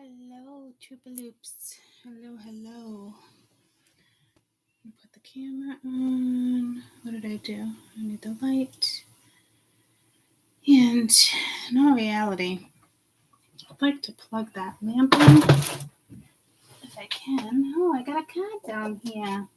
Hello, Troopaloops. Hello. Put the camera on. What did I do? I need the light. And in all reality, I'd like to plug that lamp in if I can. Oh, I got a card down here.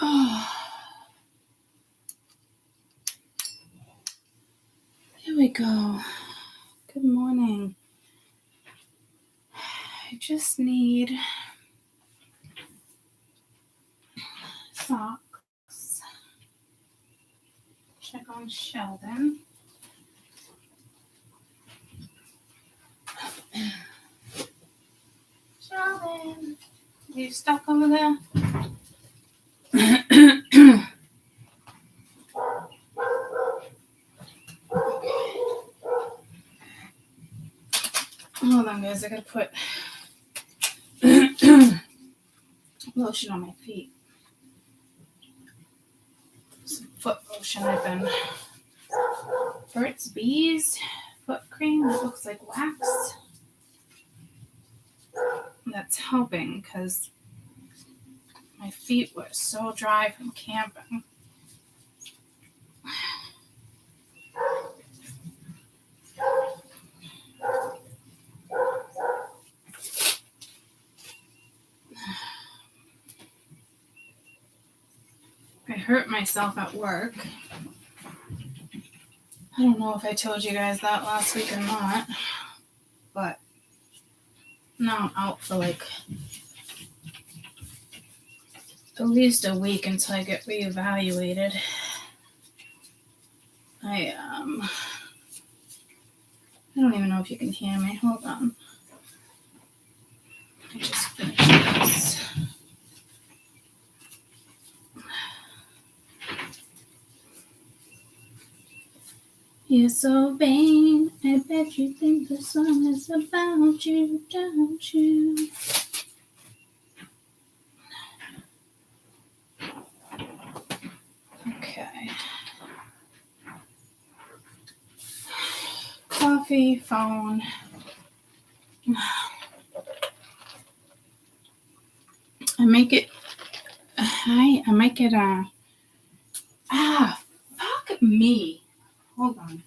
Oh, here we go. Good morning. I just need socks. Check on Sheldon. Sheldon, are you stuck over there? Hold on, guys. I gotta put lotion on my feet. Some foot lotion. I've been Burt's Bees foot cream that looks like wax. That's helping because my feet were so dry from camping. I hurt myself at work. I don't know if I told you guys that last week or not, but now I'm out for like at least a week until I get reevaluated. I don't even know if you can hear me. Hold on. I just finished this. You're so vain, I bet you think the song is about you, don't you? Okay. Coffee, phone. I might get fuck me. Hold on.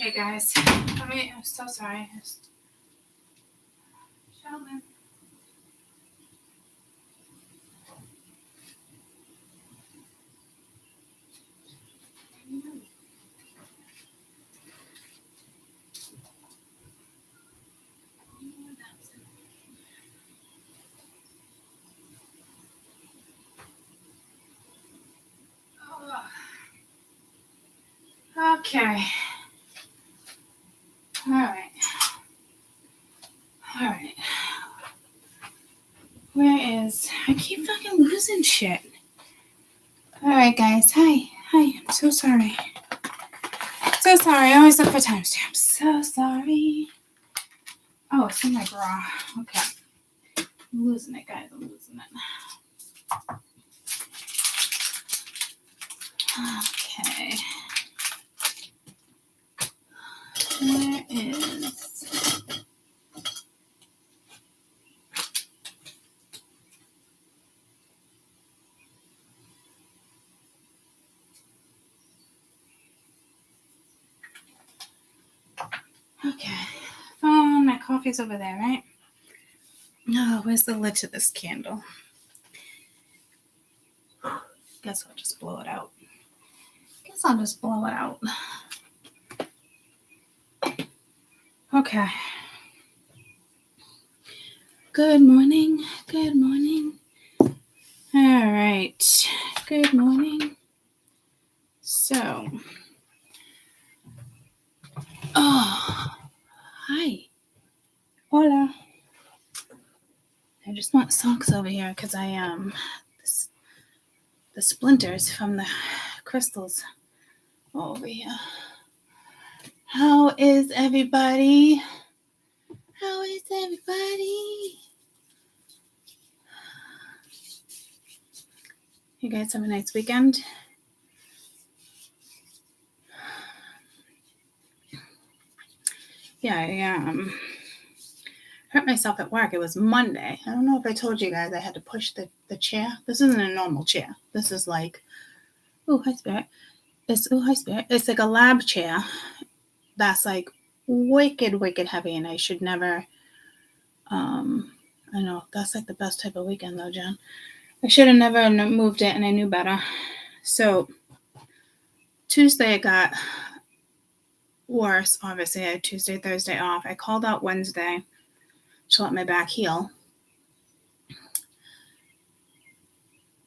Okay, guys. I'm so sorry. Sheldon. Okay. All right. Where is... I keep fucking losing shit. All right, guys. Hi. I'm so sorry. I always look for timestamps. So sorry. Oh, it's in my bra. Okay. I'm losing it, guys. I'm losing it. Okay. Where is... Okay. Phone, my coffee's over there, right? No, where's the lid to this candle? Guess I'll just blow it out. Okay. Good morning. All right. Good morning. So, hi. Hola. I just want socks over here because I the splinters from the crystals over here. How is everybody? You guys have a nice weekend? Yeah, I hurt myself at work. It was Monday. I don't know if I told you guys I had to push the chair. This isn't a normal chair. This is like, hi Spirit. It's like a lab chair that's like wicked heavy, and I should never. I know that's like the best type of weekend though, Jen. I should have never moved it, and I knew better. So Tuesday it got worse. Obviously, I had Tuesday, Thursday off. I called out Wednesday to let my back heal.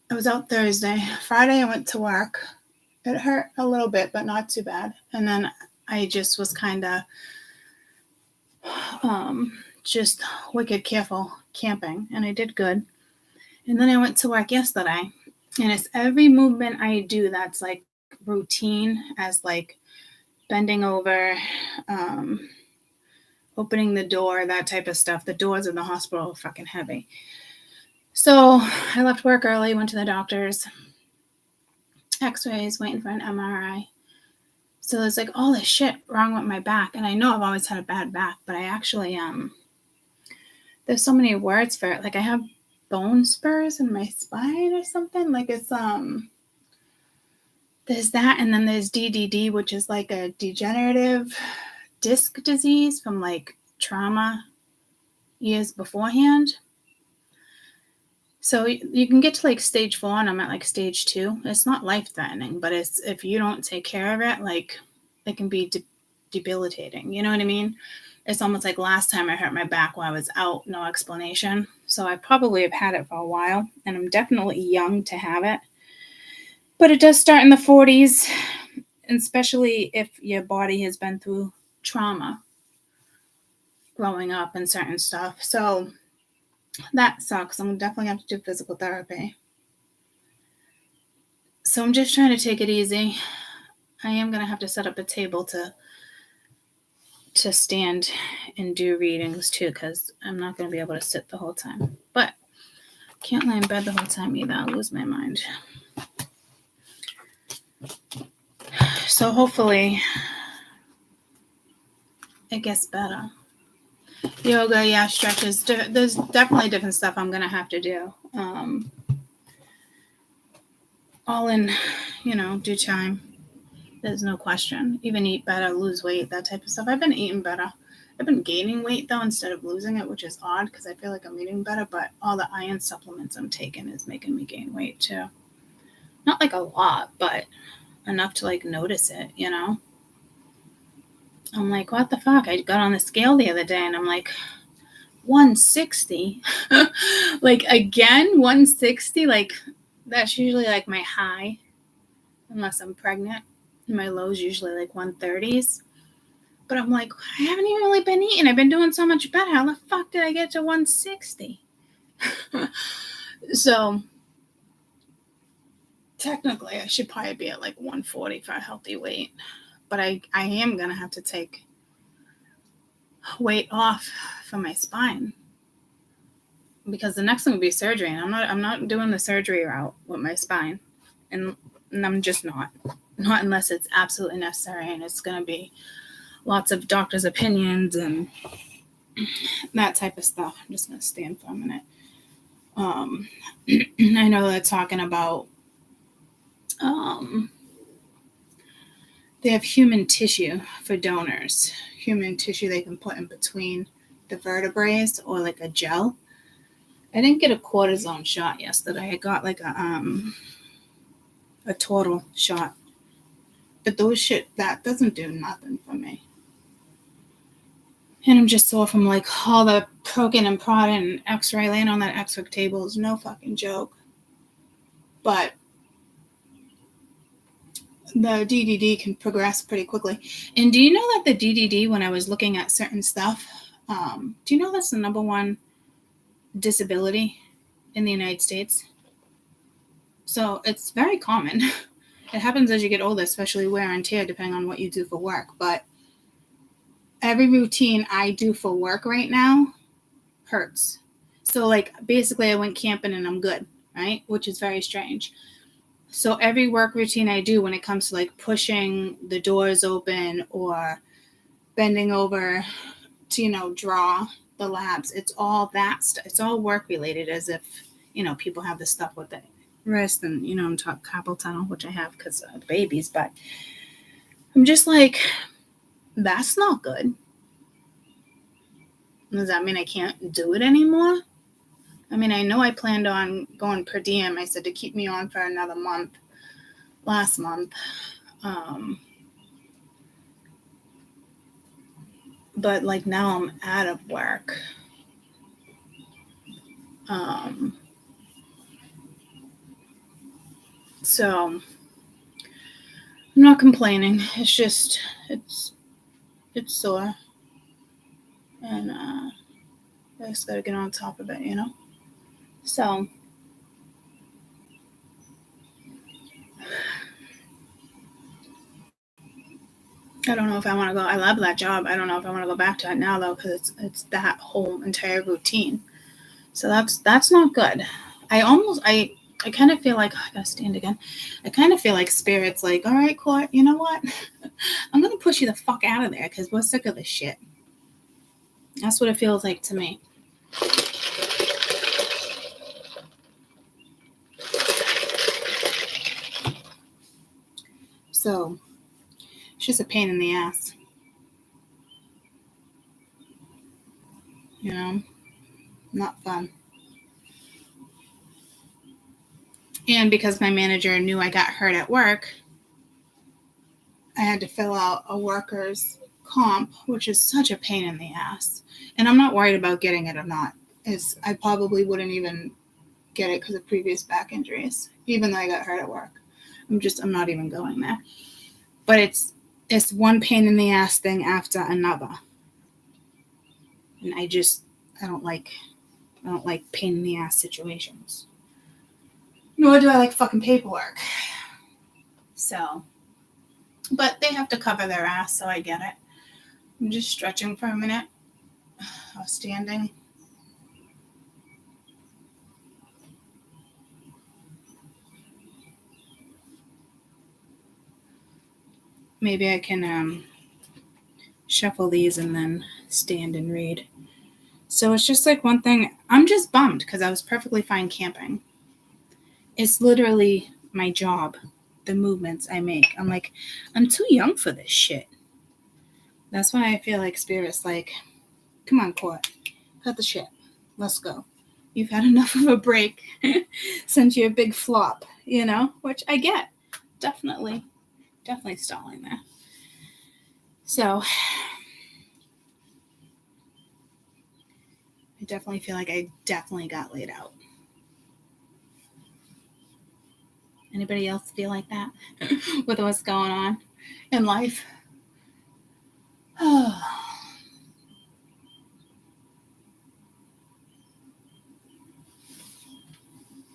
I was out Thursday. Friday I went to work. It hurt a little bit, but not too bad. And then I just was kind of just wicked careful camping, and I did good. And then I went to work yesterday, and it's every movement I do that's like routine, as like bending over, opening the door, that type of stuff. The doors in the hospital are fucking heavy. So I left work early, went to the doctor's, x-rays, waiting for an MRI. So there's like all this shit wrong with my back. And I know I've always had a bad back, but I actually, there's so many words for it. Like I have bone spurs in my spine or something. Like it's, there's that. And then there's DDD, which is like a degenerative disc disease from like trauma years beforehand. So you can get to like stage 4, and I'm at like stage 2. It's not life-threatening, but it's, if you don't take care of it, like it can be debilitating. You know what I mean? It's almost like last time I hurt my back while I was out, no explanation. So I probably have had it for a while, and I'm definitely young to have it. But it does start in the 40s, especially if your body has been through trauma growing up and certain stuff. So that sucks. I'm definitely have to do physical therapy. So I'm just trying to take it easy. I am going to have to set up a table to stand and do readings too, because I'm not going to be able to sit the whole time. But can't lay in bed the whole time either. I'll lose my mind. So hopefully it gets better. Yoga, yeah, stretches. There's definitely different stuff I'm going to have to do. All in, due time. There's no question. Even eat better, lose weight, that type of stuff. I've been eating better. I've been gaining weight though instead of losing it, which is odd because I feel like I'm eating better, but all the iron supplements I'm taking is making me gain weight too. Not like a lot, but enough to like notice it, you know? I'm like, what the fuck? I got on the scale the other day and I'm like, 160? Like, again, 160? Like, that's usually like my high, unless I'm pregnant. My low is usually like 130s. But I'm like, I haven't even really been eating. I've been doing so much better. How the fuck did I get to 160? So, technically, I should probably be at like 140 for a healthy weight. But I am going to have to take weight off from my spine. Because the next thing will be surgery. And I'm not doing the surgery route with my spine. And I'm just not. Not unless it's absolutely necessary. And it's going to be lots of doctors' opinions and that type of stuff. I'm just going to stand for a minute. I know they're talking about they have human tissue for donors. Human tissue they can put in between the vertebrae or like a gel. I didn't get a cortisone shot yesterday. I got like a total shot. But that doesn't do nothing for me. And I'm just sore from like all the poking and prodding and x-ray, laying on that x-ray table is no fucking joke. But the DDD can progress pretty quickly. And do you know that the DDD, when I was looking at certain stuff, do you know that's the number one disability in the United States? So it's very common. It happens as you get older, especially wear and tear, depending on what you do for work. But every routine I do for work right now hurts. So like basically I went camping and I'm good, right? Which is very strange. So every work routine I do when it comes to like pushing the doors open or bending over to, draw the labs, it's all that stuff. It's all work related, as if, people have this stuff with the wrist and, I'm talking carpal tunnel, which I have because of the babies. But I'm just like, that's not good. Does that mean I can't do it anymore? I mean, I know I planned on going per diem. I said to keep me on for another month last month. But like now I'm out of work. So I'm not complaining. It's just, it's sore. And I just gotta get on top of it, So I don't know if I want to go. I love that job. I don't know if I want to go back to it now though, because it's that whole entire routine. So that's not good. I kind of feel like I gotta stand again. I kind of feel like Spirit's like, all right, Court, you know what? I'm gonna push you the fuck out of there because we're sick of this shit. That's what it feels like to me. So it's just a pain in the ass. Not fun. And because my manager knew I got hurt at work, I had to fill out a worker's comp, which is such a pain in the ass. And I'm not worried about getting it or not. I probably wouldn't even get it because of previous back injuries, even though I got hurt at work. I'm not even going there. But it's one pain in the ass thing after another. And I don't like pain in the ass situations. Nor do I like fucking paperwork. So, but they have to cover their ass, so I get it. I'm just stretching for a minute. Standing. Maybe I can shuffle these and then stand and read. So it's just like one thing. I'm just bummed because I was perfectly fine camping. It's literally my job the movements I make. I'm like, I'm too young for this shit. That's why I feel like Spirit's like, come on, Court, cut the shit. Let's go. You've had enough of a break since you're a big flop, you know, which I get. Definitely stalling there. So I definitely feel like I definitely got laid out. Anybody else feel like that with what's going on in life?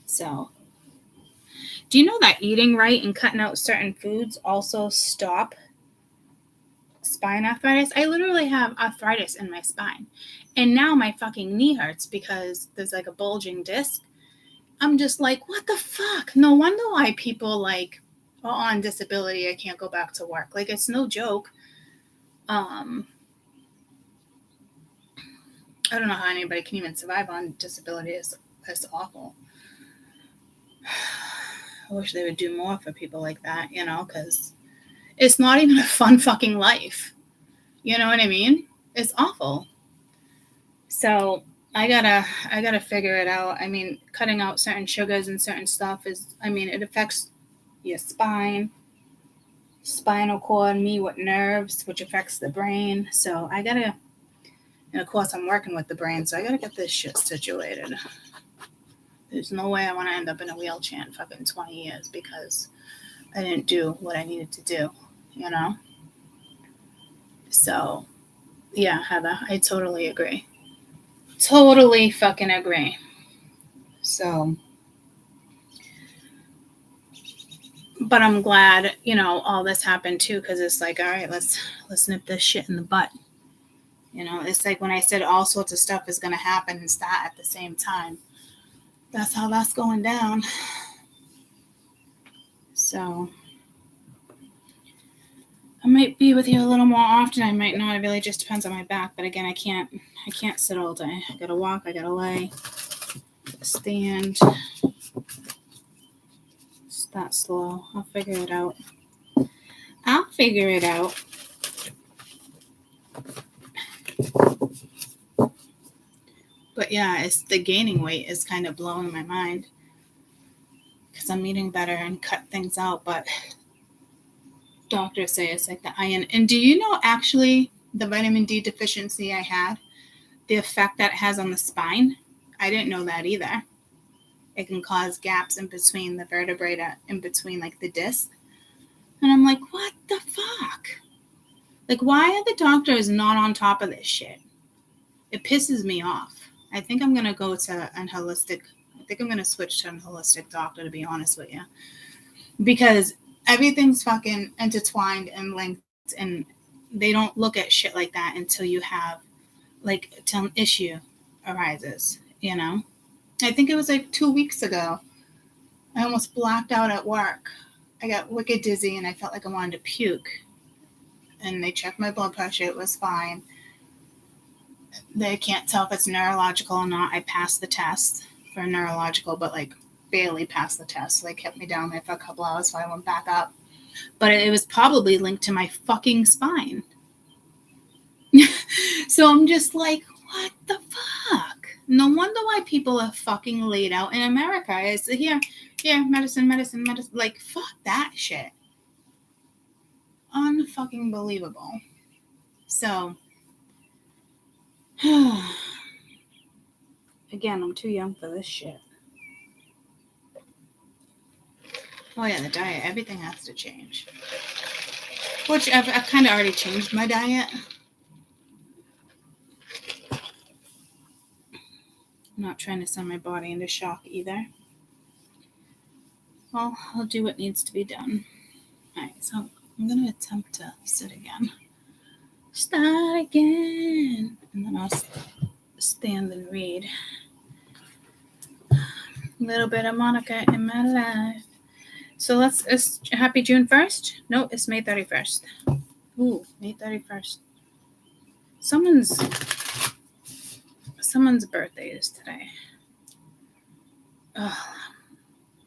So, do you know that eating right and cutting out certain foods also stop spine arthritis? I literally have arthritis in my spine. And now my fucking knee hurts because there's like a bulging disc. I'm just like, what the fuck? No wonder why people like are on disability. I can't go back to work. Like, it's no joke. I don't know how anybody can even survive on disability. It's awful. I wish they would do more for people like that, you know, because it's not even a fun fucking life. You know what I mean? It's awful. So I gotta figure it out. I mean, cutting out certain sugars and certain stuff it affects your spine, spinal cord, me with nerves, which affects the brain. So and of course I'm working with the brain, so I gotta get this shit situated. There's no way I want to end up in a wheelchair in fucking 20 years because I didn't do what I needed to do, you know? So, yeah, Heather, I totally agree. Totally fucking agree. So, but I'm glad, you know, all this happened too, because it's like, all right, let's nip this shit in the butt. You know, it's like when I said all sorts of stuff is going to happen and start at the same time. That's how that's going down. So I might be with you a little more often. I might not. It really just depends on my back. But again, I can't sit all day. I gotta walk. I gotta lay. Stand. It's that slow. I'll figure it out. But yeah, it's the gaining weight is kind of blowing my mind because I'm eating better and cut things out. But doctors say it's like the iron. And do you know actually the vitamin D deficiency I had, the effect that it has on the spine? I didn't know that either. It can cause gaps in between the vertebrae, in between like the disc. And I'm like, what the fuck? Like, why are the doctors not on top of this shit? It pisses me off. I think I'm going to go to I think I'm going to switch to a holistic doctor, to be honest with you. Because everything's fucking intertwined and linked, and they don't look at shit like that until you have, like, till an issue arises, you know? I think it was like 2 weeks ago. I almost blacked out at work. I got wicked dizzy and I felt like I wanted to puke. And they checked my blood pressure. It was fine. They can't tell if it's neurological or not. I passed the test for neurological, but like barely passed the test. So they kept me down there for a couple hours, so I went back up. But it was probably linked to my fucking spine. So I'm just like, what the fuck? No wonder why people are fucking laid out in America. It's here, medicine. Like, fuck that shit. Unfucking believable. So, again, I'm too young for this shit. Oh yeah, the diet. Everything has to change. Which I've kind of already changed my diet. I'm not trying to send my body into shock either. Well, I'll do what needs to be done. Alright, so I'm going to attempt to sit again. Start again. And then I'll stand and read. A little bit of Monica in my life. So it's happy June 1st? No, it's May 31st. Ooh, May 31st. Someone's birthday is today. Oh,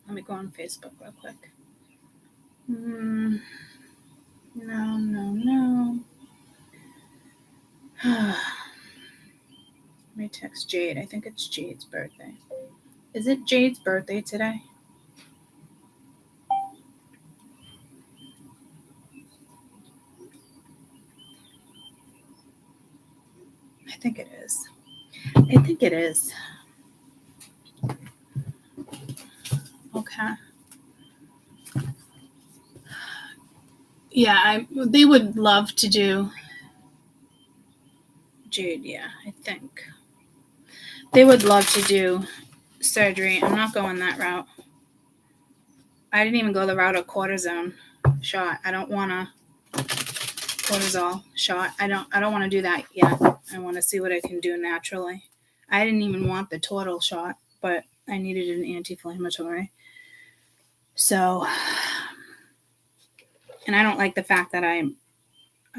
let me go on Facebook real quick. No. Let me text Jade. I think it's Jade's birthday. Is it Jade's birthday today? I think it is. Okay. Yeah, they would love to do Jade. Yeah, I think they would love to do surgery. I'm not going that route. I didn't even go the route of cortisone shot. I don't want a cortisol shot. I don't want to do that yet. I want to see what I can do naturally. I didn't even want the total shot, but I needed an anti-inflammatory. So, and I don't like the fact that I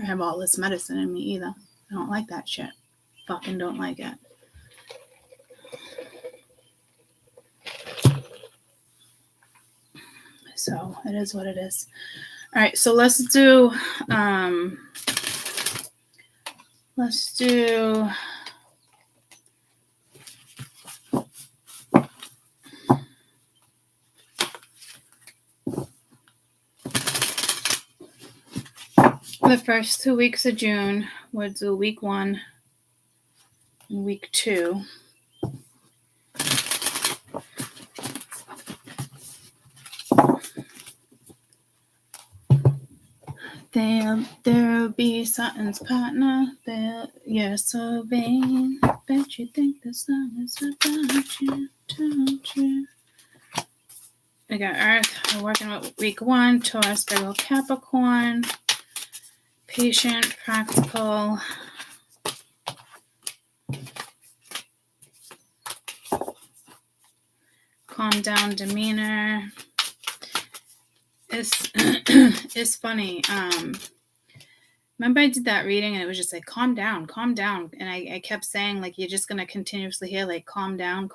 have all this medicine in me either. I don't like that shit. Fucking don't like it. So it is what it is. All right, so let's do the first 2 weeks of June. We'll do week 1 and week 2. There'll be something's partner. You're so vain. Bet you think the sun is about you, don't you? We got Earth. We're working with week 1. Taurus, Virgo, Capricorn. Patient, practical. Calm down demeanor. It's funny. Remember I did that reading and it was just like, calm down. And I kept saying, like, you're just going to continuously hear, like, calm down.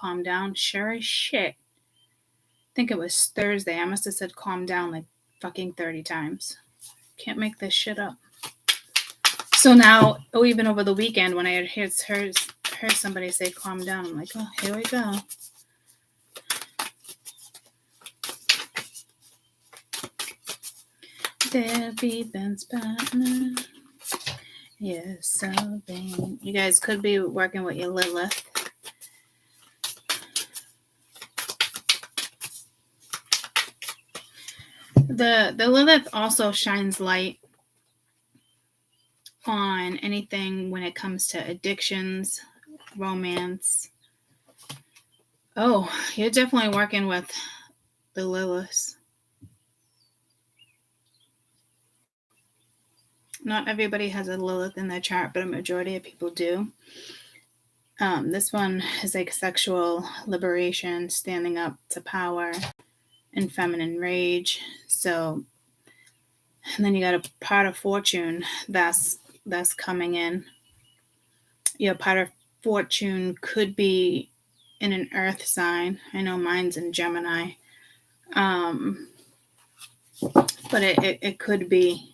Sure as shit. I think it was Thursday. I must have said calm down like fucking 30 times. Can't make this shit up. So now, even over the weekend when I had heard somebody say calm down, I'm like, oh, here we go. There be Ben's partner. Yes, so vain. You guys could be working with your Lilith. The Lilith also shines light on anything when it comes to addictions, romance. Oh, you're definitely working with the Lilith. Not everybody has a Lilith in their chart, but a majority of people do. This one is like sexual liberation, standing up to power, and feminine rage. So, and then you got a part of fortune that's coming in. Your part of fortune could be in an earth sign. I know mine's in Gemini. But it could be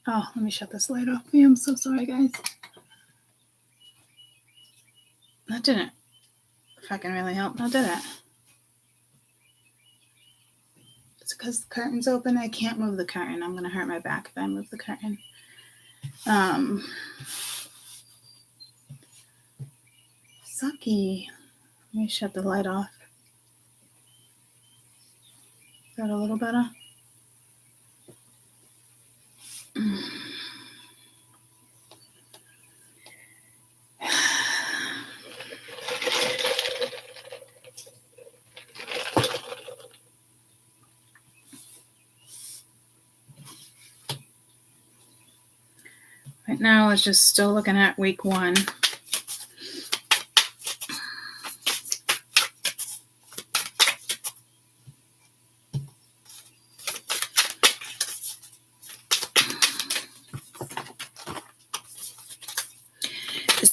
oh, let me shut this light off. I'm so sorry, guys. That didn't fucking really help, now did it? It's because the curtain's open. I can't move the curtain. I'm gonna hurt my back if I move the curtain. Sucky. Let me shut the light off. Is that a little better? Right now, it's just still looking at week 1.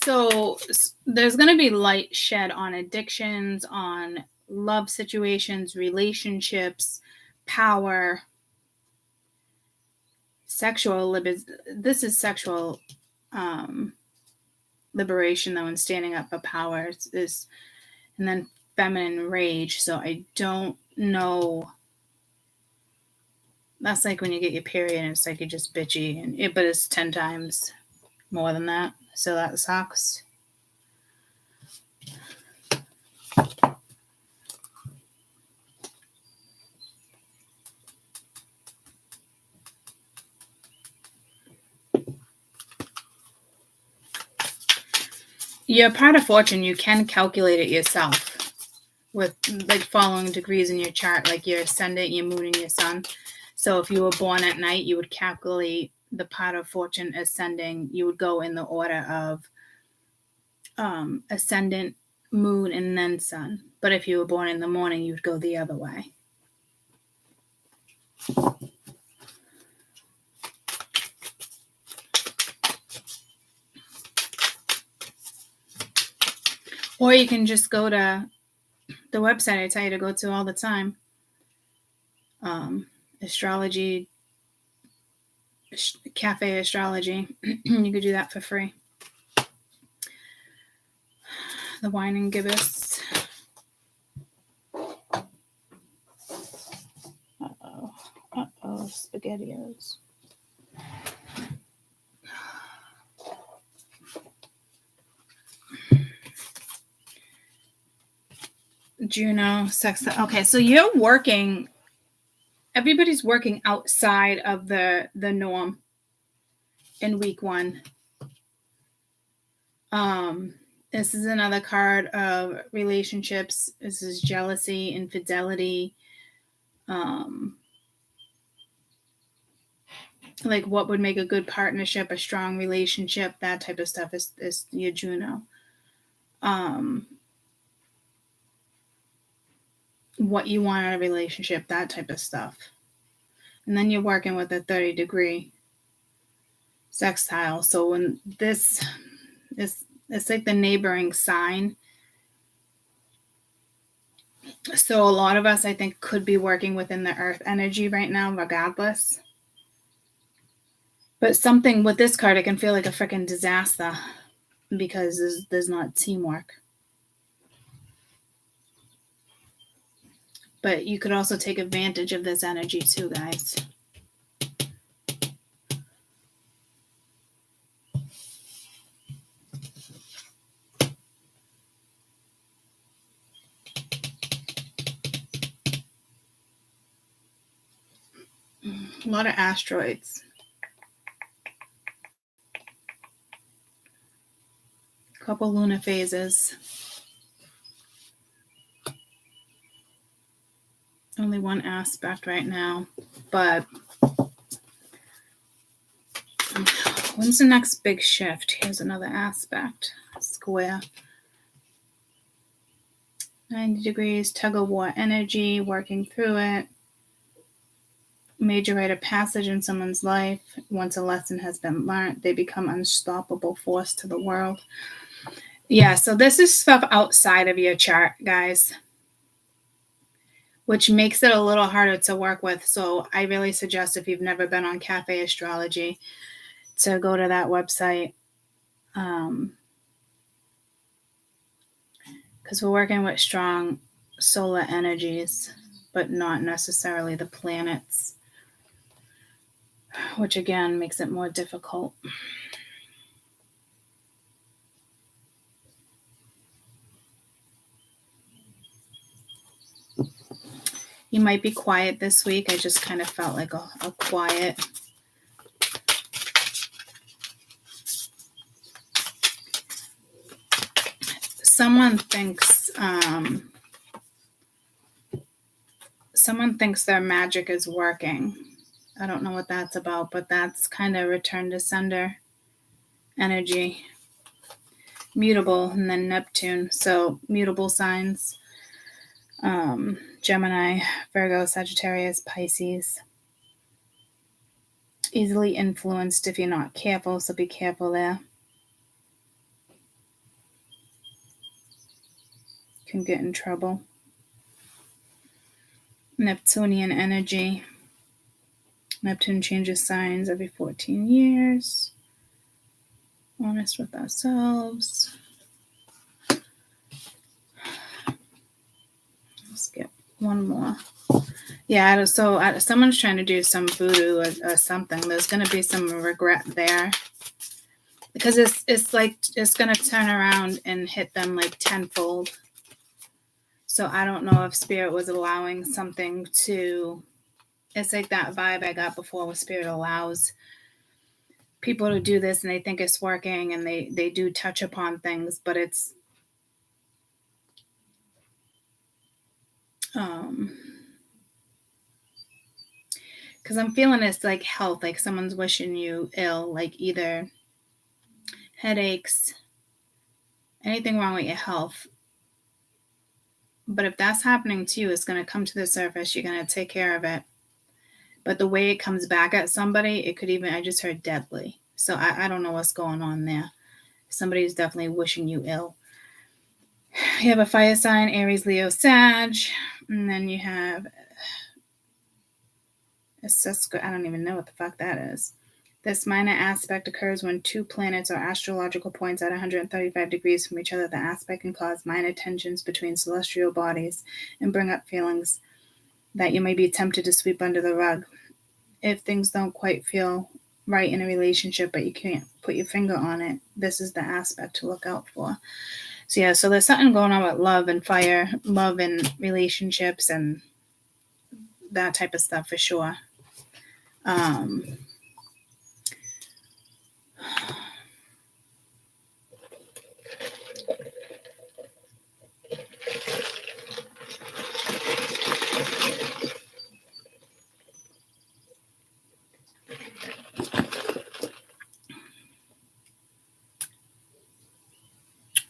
So there's going to be light shed on addictions, on love situations, relationships, power, sexual this is sexual liberation though, and standing up for power is, and then feminine rage. So I don't know. That's like when you get your period and it's like you're just bitchy, but it's 10 times more than that. So that sucks. Your part of fortune, you can calculate it yourself with like following degrees in your chart, like your ascendant, your moon, and your sun. So if you were born at night, you would calculate the part of fortune ascending. You would go in the order of ascendant, moon, and then sun. But if you were born in the morning, you'd go the other way. Or you can just go to the website I tell you to go to all the time. Astrology, Cafe Astrology. You could do that for free. The wine and gibbous. Uh-oh, SpaghettiOs. Juno, sex. Okay, so you're working. Everybody's working outside of the norm in week 1. This is another card of relationships. This is jealousy, infidelity. Like what would make a good partnership, a strong relationship, that type of stuff is your Juno. What you want in a relationship, that type of stuff. And then you're working with a 30-degree sextile. So when this is, it's like the neighboring sign. So a lot of us, I think, could be working within the earth energy right now, regardless. But something with this card, it can feel like a freaking disaster because there's not teamwork. But you could also take advantage of this energy too, guys. A lot of asteroids. A couple lunar phases. Only one aspect right now, but when's the next big shift? Here's another aspect. Square. 90 degrees, tug of war energy, working through it. Major rite of passage in someone's life. Once a lesson has been learned, they become unstoppable force to the world. Yeah, so this is stuff outside of your chart, guys, which makes it a little harder to work with. So I really suggest, if you've never been on Cafe Astrology, to go to that website. Because we're working with strong solar energies, but not necessarily the planets, which again makes it more difficult. You might be quiet this week. I just kind of felt like a quiet. Someone thinks their magic is working. I don't know what that's about, but that's kind of return to sender energy. Mutable, and then Neptune. So mutable signs. Gemini, Virgo, Sagittarius, Pisces. Easily influenced if you're not careful, so be careful there. can get in trouble. Neptunian energy. Neptune changes signs every 14 years. Honest with ourselves. Let's get one more. Yeah, so someone's trying to do some voodoo or something. There's going to be some regret there. Because it's like it's going to turn around and hit them like tenfold. So I don't know if Spirit was allowing something to... It's like that vibe I got before where Spirit allows people to do this and they think it's working and they do touch upon things, but it's because I'm feeling it's like health, like someone's wishing you ill, like either headaches, anything wrong with your health. But if that's happening to you, it's going to come to the surface. You're going to take care of it. But the way it comes back at somebody, it could even, I just heard deadly. So I don't know what's going on there. Somebody's definitely wishing you ill. You have a fire sign, Aries, Leo, Sag. And then you have I don't even know what the fuck that is. This minor aspect occurs when two planets or astrological points at 135 degrees from each other. The aspect can cause minor tensions between celestial bodies and bring up feelings that you may be tempted to sweep under the rug. If things don't quite feel right in a relationship, but you can't put your finger on it, this is the aspect to look out for. So yeah, so there's something going on with love and fire, love and relationships and that type of stuff for sure.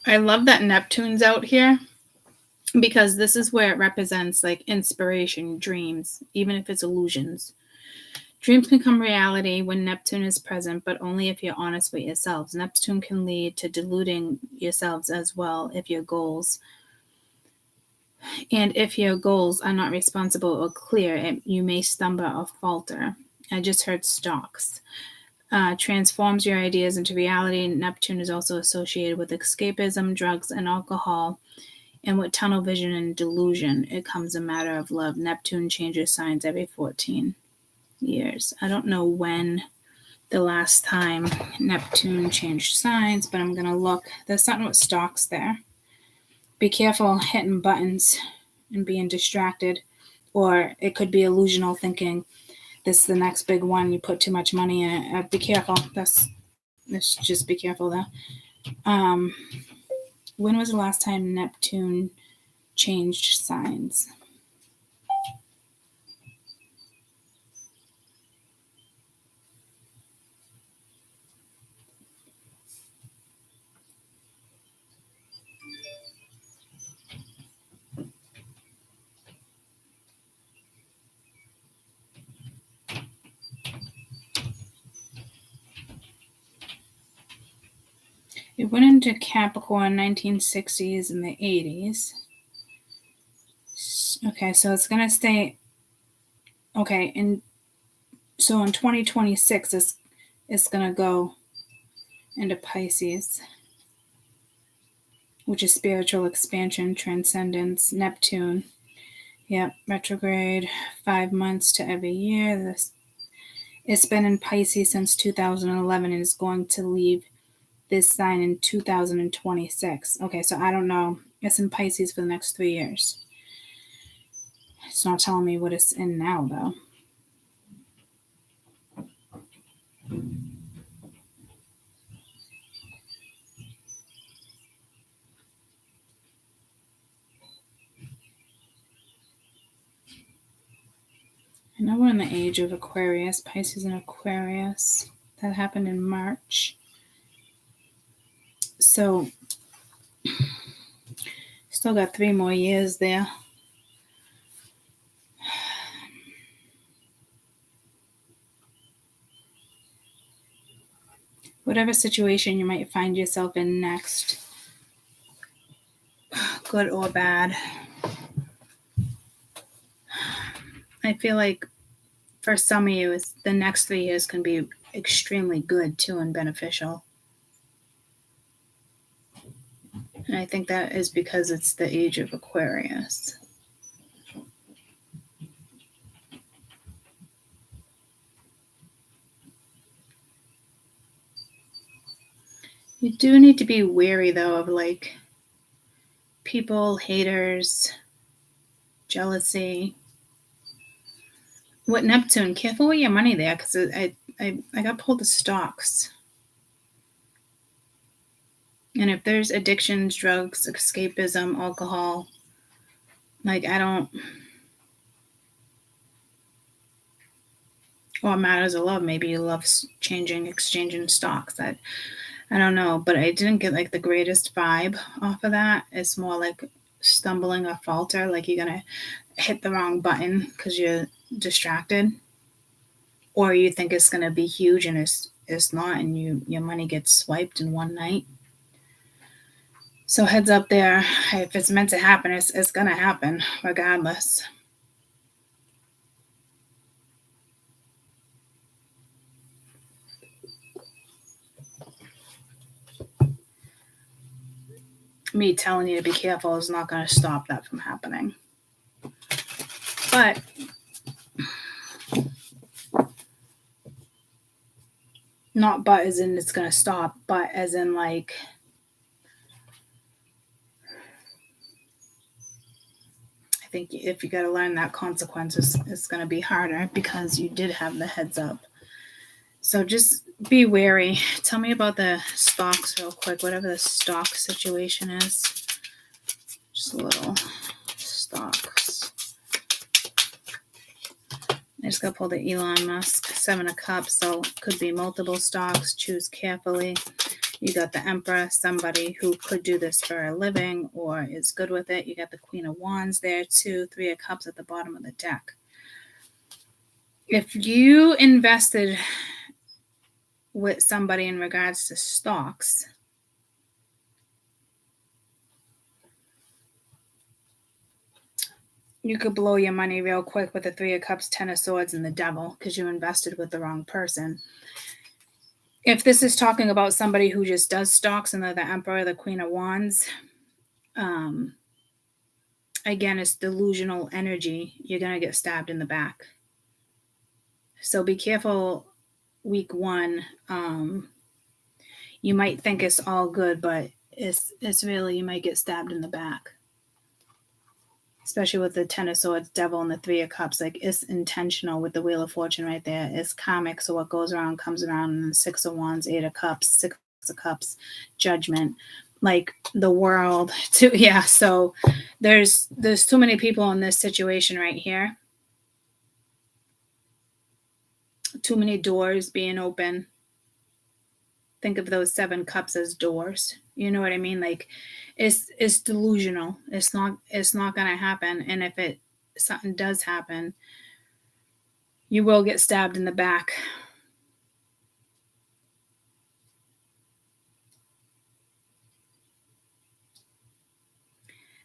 I love that Neptune's out here because this is where it represents like inspiration, dreams, even if it's illusions. Dreams can become reality when Neptune is present, but only if you're honest with yourselves. Neptune can lead to deluding yourselves as well if your goals are not responsible or clear, you may stumble or falter. I just heard stocks. Transforms your ideas into reality. Neptune is also associated with escapism, drugs, and alcohol. And with tunnel vision and delusion, it comes a matter of love. Neptune changes signs every 14 years. I don't know when the last time Neptune changed signs, but I'm going to look. There's something with stocks there. Be careful hitting buttons and being distracted. Or it could be illusional thinking this is the next big one. You put too much money in it. Be careful. Just be careful though. When was the last time Neptune changed signs? It went into Capricorn 1960s and the 80s. Okay, so it's going to stay... Okay, so in 2026, it's going to go into Pisces, which is spiritual expansion, transcendence, Neptune. Yep, retrograde, 5 months to every year. It's been in Pisces since 2011 and is going to leave this sign in 2026. Okay, so I don't know. It's in Pisces for the next 3 years. It's not telling me what it's in now, though. I know we're in the age of Aquarius, Pisces and Aquarius. That happened in March. So, still got 3 more years there. Whatever situation you might find yourself in next, good or bad. I feel like for some of you, the next 3 years can be extremely good too and beneficial. And I think that is because it's the age of Aquarius. You do need to be wary, though, of like people, haters, jealousy. What Neptune? Careful with your money there, because I got pulled the stocks. And if there's addictions, drugs, escapism, alcohol, like I don't, or matters of love, maybe you love exchanging stocks. I don't know, but I didn't get like the greatest vibe off of that. It's more like stumbling or falter, like you're gonna hit the wrong button because you're distracted, or you think it's gonna be huge and it's not, and your money gets swiped in one night. So heads up there. If it's meant to happen, it's gonna happen regardless. Me telling you to be careful is not going to stop that from happening. But not but as in it's going to stop, but as in like I think if you got to learn that consequences, it's going to be harder because you did have the heads up. So just be wary. Tell me about the stocks real quick, whatever the stock situation is. Just a little stocks. I just got pulled the Elon Musk 7 of Cups, so could be multiple stocks. Choose carefully. You got the Emperor, somebody who could do this for a living or is good with it. You got the Queen of Wands there too, 3 of Cups at the bottom of the deck. If you invested with somebody in regards to stocks, you could blow your money real quick with the 3 of Cups, 10 of Swords, and the Devil because you invested with the wrong person. If this is talking about somebody who just does stocks and they're the Emperor, the Queen of Wands, again, it's delusional energy. You're going to get stabbed in the back. So be careful week 1. You might think it's all good, but it's really, you might get stabbed in the back. Especially with the 10 of Swords, Devil, and the 3 of Cups. Like, it's intentional with the Wheel of Fortune right there. It's karmic, so what goes around comes around. And 6 of Wands, 8 of Cups, 6 of Cups, Judgment. Like, the world. Too, yeah, so there's too many people in this situation right here. Too many doors being open. Think of those 7 cups as doors. You know what I mean? Like, it's delusional. It's not going to happen. And if something does happen, you will get stabbed in the back.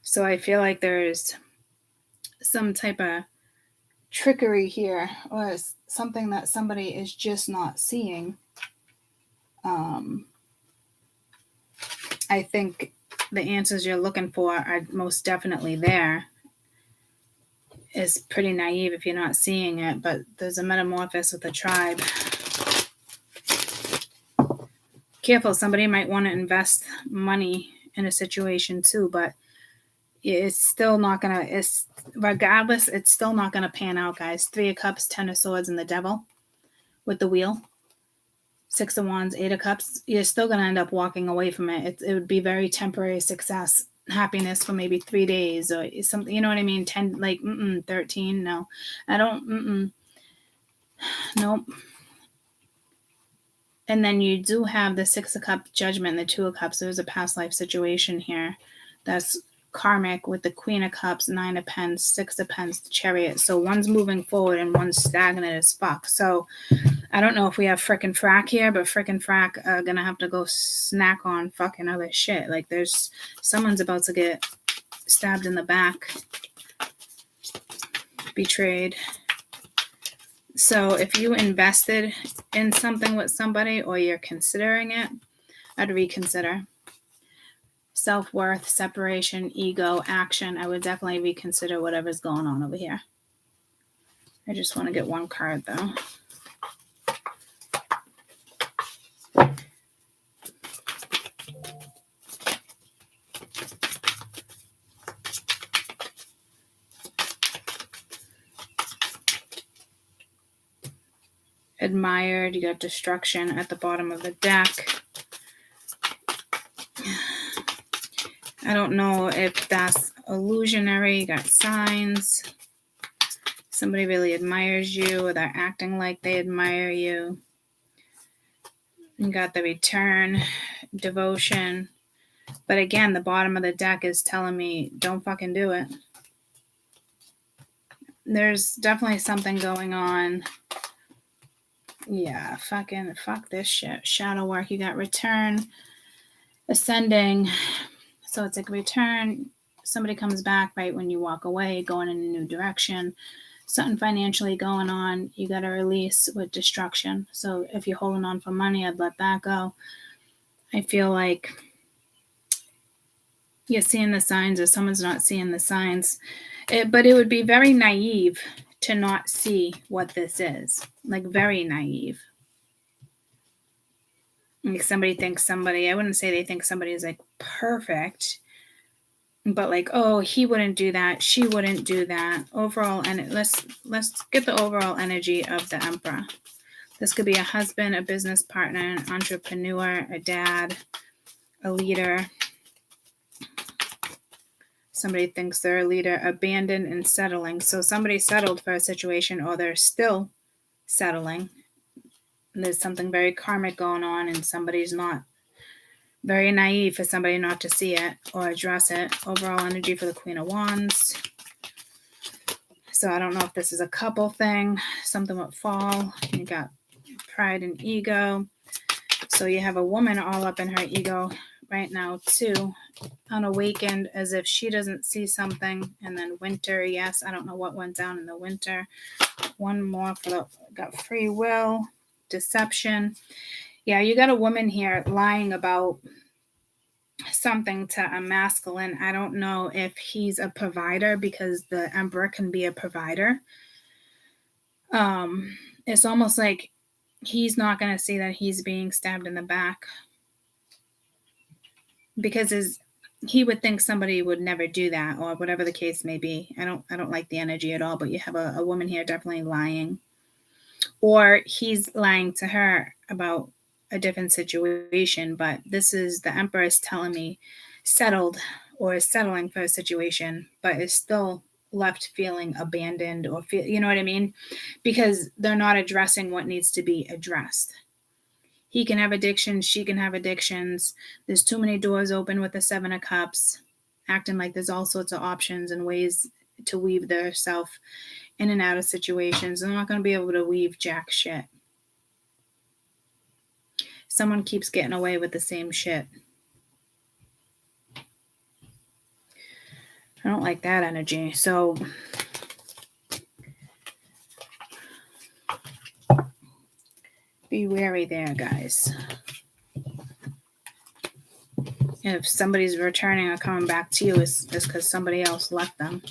So I feel like there's some type of trickery here, or something that somebody is just not seeing. I think the answers you're looking for are most definitely there. It's pretty naive if you're not seeing it, but there's a metamorphosis with the tribe. Careful, somebody might want to invest money in a situation too, but it's still not going to, regardless, it's still not going to pan out, guys. 3 of Cups, 10 of Swords, and the Devil with the Wheel. 6 of Wands, 8 of Cups, you're still going to end up walking away from it. It would be very temporary success, happiness for maybe 3 days or something, you know what I mean? 10, like, 13, no. I don't, nope. And then you do have the 6 of Cups, Judgment, and the 2 of Cups. There's a past life situation here that's karmic with the Queen of Cups, 9 of Pens, 6 of Pens, the Chariot. So one's moving forward and one's stagnant as fuck. So I don't know if we have frickin' frack here, but frickin' frack are gonna have to go snack on fucking other shit. Like, someone's about to get stabbed in the back, betrayed. So if you invested in something with somebody or you're considering it, I'd reconsider. Self-worth, separation, ego, action. I would definitely reconsider whatever's going on over here. I just want to get one card though. Admired, you got destruction at the bottom of the deck. I don't know if that's illusionary. You got signs. Somebody really admires you, or they're acting like they admire you. You got the return, devotion. But again, the bottom of the deck is telling me, don't fucking do it. There's definitely something going on. Yeah, fuck this shit. Shadow work. You got return, ascending. So it's like return. Somebody comes back right when you walk away, going in a new direction. Something financially going on. You got to release with destruction. So if you're holding on for money, I'd let that go. I feel like you're seeing the signs or someone's not seeing the signs. But it would be very naive to not see what this is. Like very naive. Like somebody thinks somebody, I wouldn't say they think somebody is like perfect, but like, oh, he wouldn't do that. She wouldn't do that. Overall, and let's get the overall energy of the Emperor. This could be a husband, a business partner, an entrepreneur, a dad, a leader. Somebody thinks they're a leader, abandoned and settling. So somebody settled for a situation or they're still settling. There's something very karmic going on and somebody's not. Very naive for somebody not to see it or address it. Overall energy for the Queen of Wands. So I don't know if this is a couple thing. Something with fall. You got pride and ego. So you have a woman all up in her ego right now too. Unawakened, as if she doesn't see something. And then winter, yes, I don't know what went down in the winter. One more for the, got free will, deception. Yeah, you got a woman here lying about something to a masculine. I don't know if he's a provider because the Emperor can be a provider. It's almost like he's not going to see that he's being stabbed in the back because he would think somebody would never do that or whatever the case may be. I don't like the energy at all, but you have a woman here definitely lying, or he's lying to her about a different situation. But this is the Emperor is telling me settled or is settling for a situation, but is still left feeling abandoned or feel, you know what I mean? Because they're not addressing what needs to be addressed. He can have addictions. She can have addictions. There's too many doors open with the Seven of Cups, acting like there's all sorts of options and ways to weave themselves in and out of situations. They're not going to be able to weave jack shit. Someone keeps getting away with the same shit. I don't like that energy. So be wary there, guys. If somebody's returning or coming back to you, it's because somebody else left them.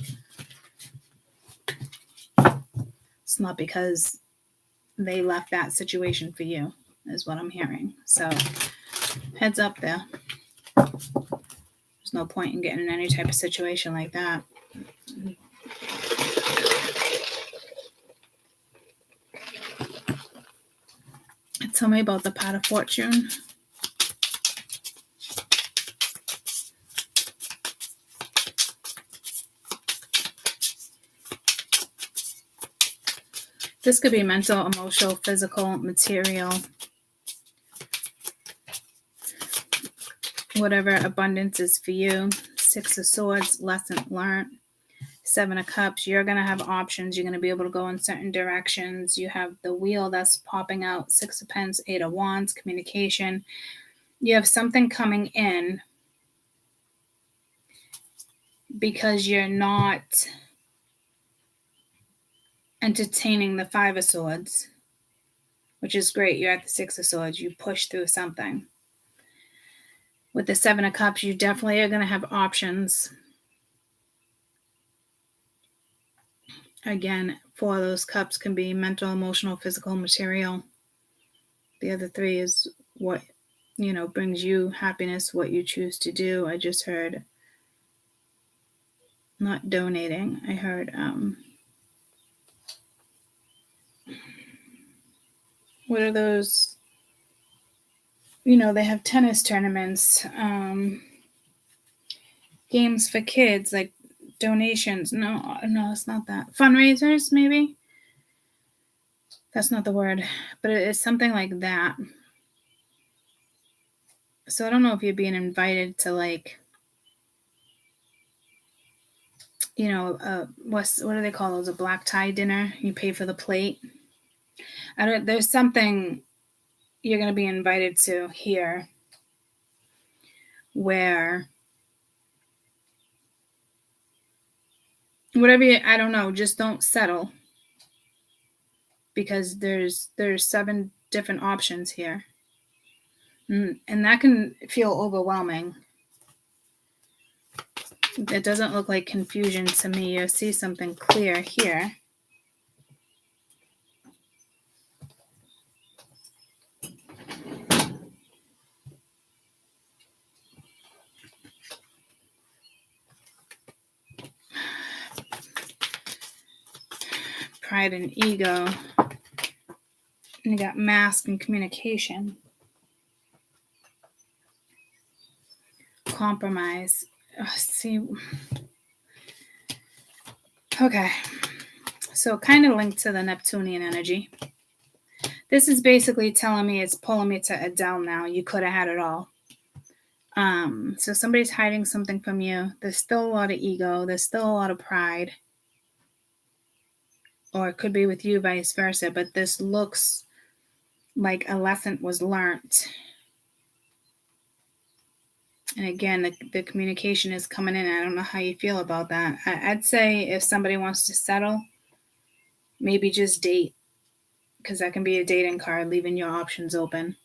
It's not because they left that situation for you, is what I'm hearing. So heads up there. There's no point in getting in any type of situation like that. Tell me about the pot of fortune. This could be mental, emotional, physical, material. Whatever abundance is for you. Six of Swords, lesson learned. Seven of Cups, you're going to have options. You're going to be able to go in certain directions. You have the wheel that's popping out. Six of Pens, Eight of Wands, communication. You have something coming in because you're not entertaining the Five of Swords, which is great. You're at the Six of Swords. You push through something. With the Seven of Cups, you definitely are going to have options. Again, 4 of those cups can be mental, emotional, physical, material. The other 3 is what, brings you happiness, what you choose to do. I just heard not donating. I heard what are those? They have tennis tournaments, games for kids, like donations. No, it's not that. Fundraisers, maybe? That's not the word, but it's something like that. So I don't know if you're being invited to, like, what do they call those? A black tie dinner? You pay for the plate. There's something you're going to be invited to here where I don't know, just don't settle, because there's 7 different options here. And that can feel overwhelming. It doesn't look like confusion to me. You see something clear here. Pride and ego. And you got mask and communication. Compromise. See. Okay. So kind of linked to the Neptunian energy. This is basically telling me, it's pulling me to Adele now. You could have had it all. So somebody's hiding something from you. There's still a lot of ego. There's still a lot of pride. Or it could be with you, vice versa. But this looks like a lesson was learned. And again, the communication is coming in. I don't know how you feel about that. I'd say if somebody wants to settle, maybe just date. Because that can be a dating card, leaving your options open.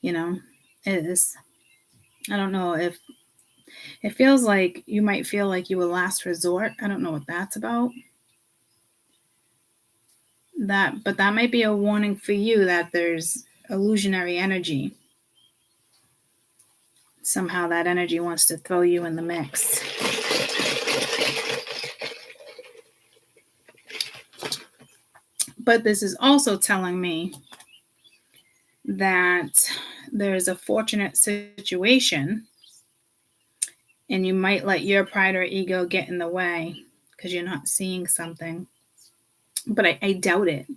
It is. I don't know if it feels like you might feel like you were last resort. I don't know what that's about. But that might be a warning for you that there's illusionary energy. Somehow that energy wants to throw you in the mix. But this is also telling me that there's a fortunate situation, and you might let your pride or ego get in the way because you're not seeing something. But I doubt it.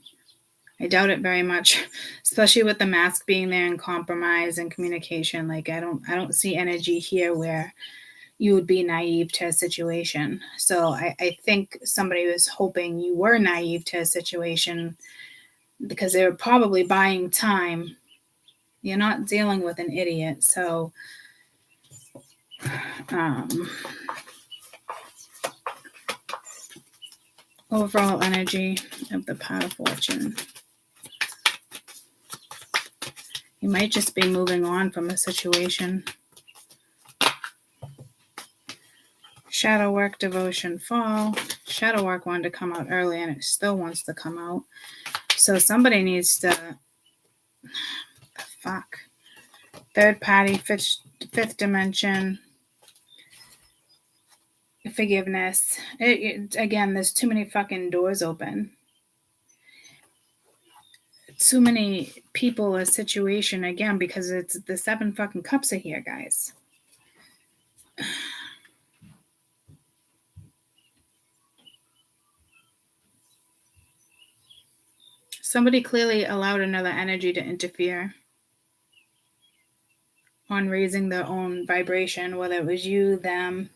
I doubt it very much, especially with the mask being there and compromise and communication. Like I don't see energy here where you would be naive to a situation. So I think somebody was hoping you were naive to a situation because they were probably buying time. You're not dealing with an idiot. So overall energy of the Pot of Fortune. You might just be moving on from a situation. Shadow work, devotion, fall. Shadow work wanted to come out early and it still wants to come out. So somebody needs to... Fuck. Third party, fifth dimension. Forgiveness. Again, there's too many fucking doors open. Too many people, a situation, again, because it's the 7 fucking cups are here, guys. Somebody clearly allowed another energy to interfere on raising their own vibration, whether it was you, them.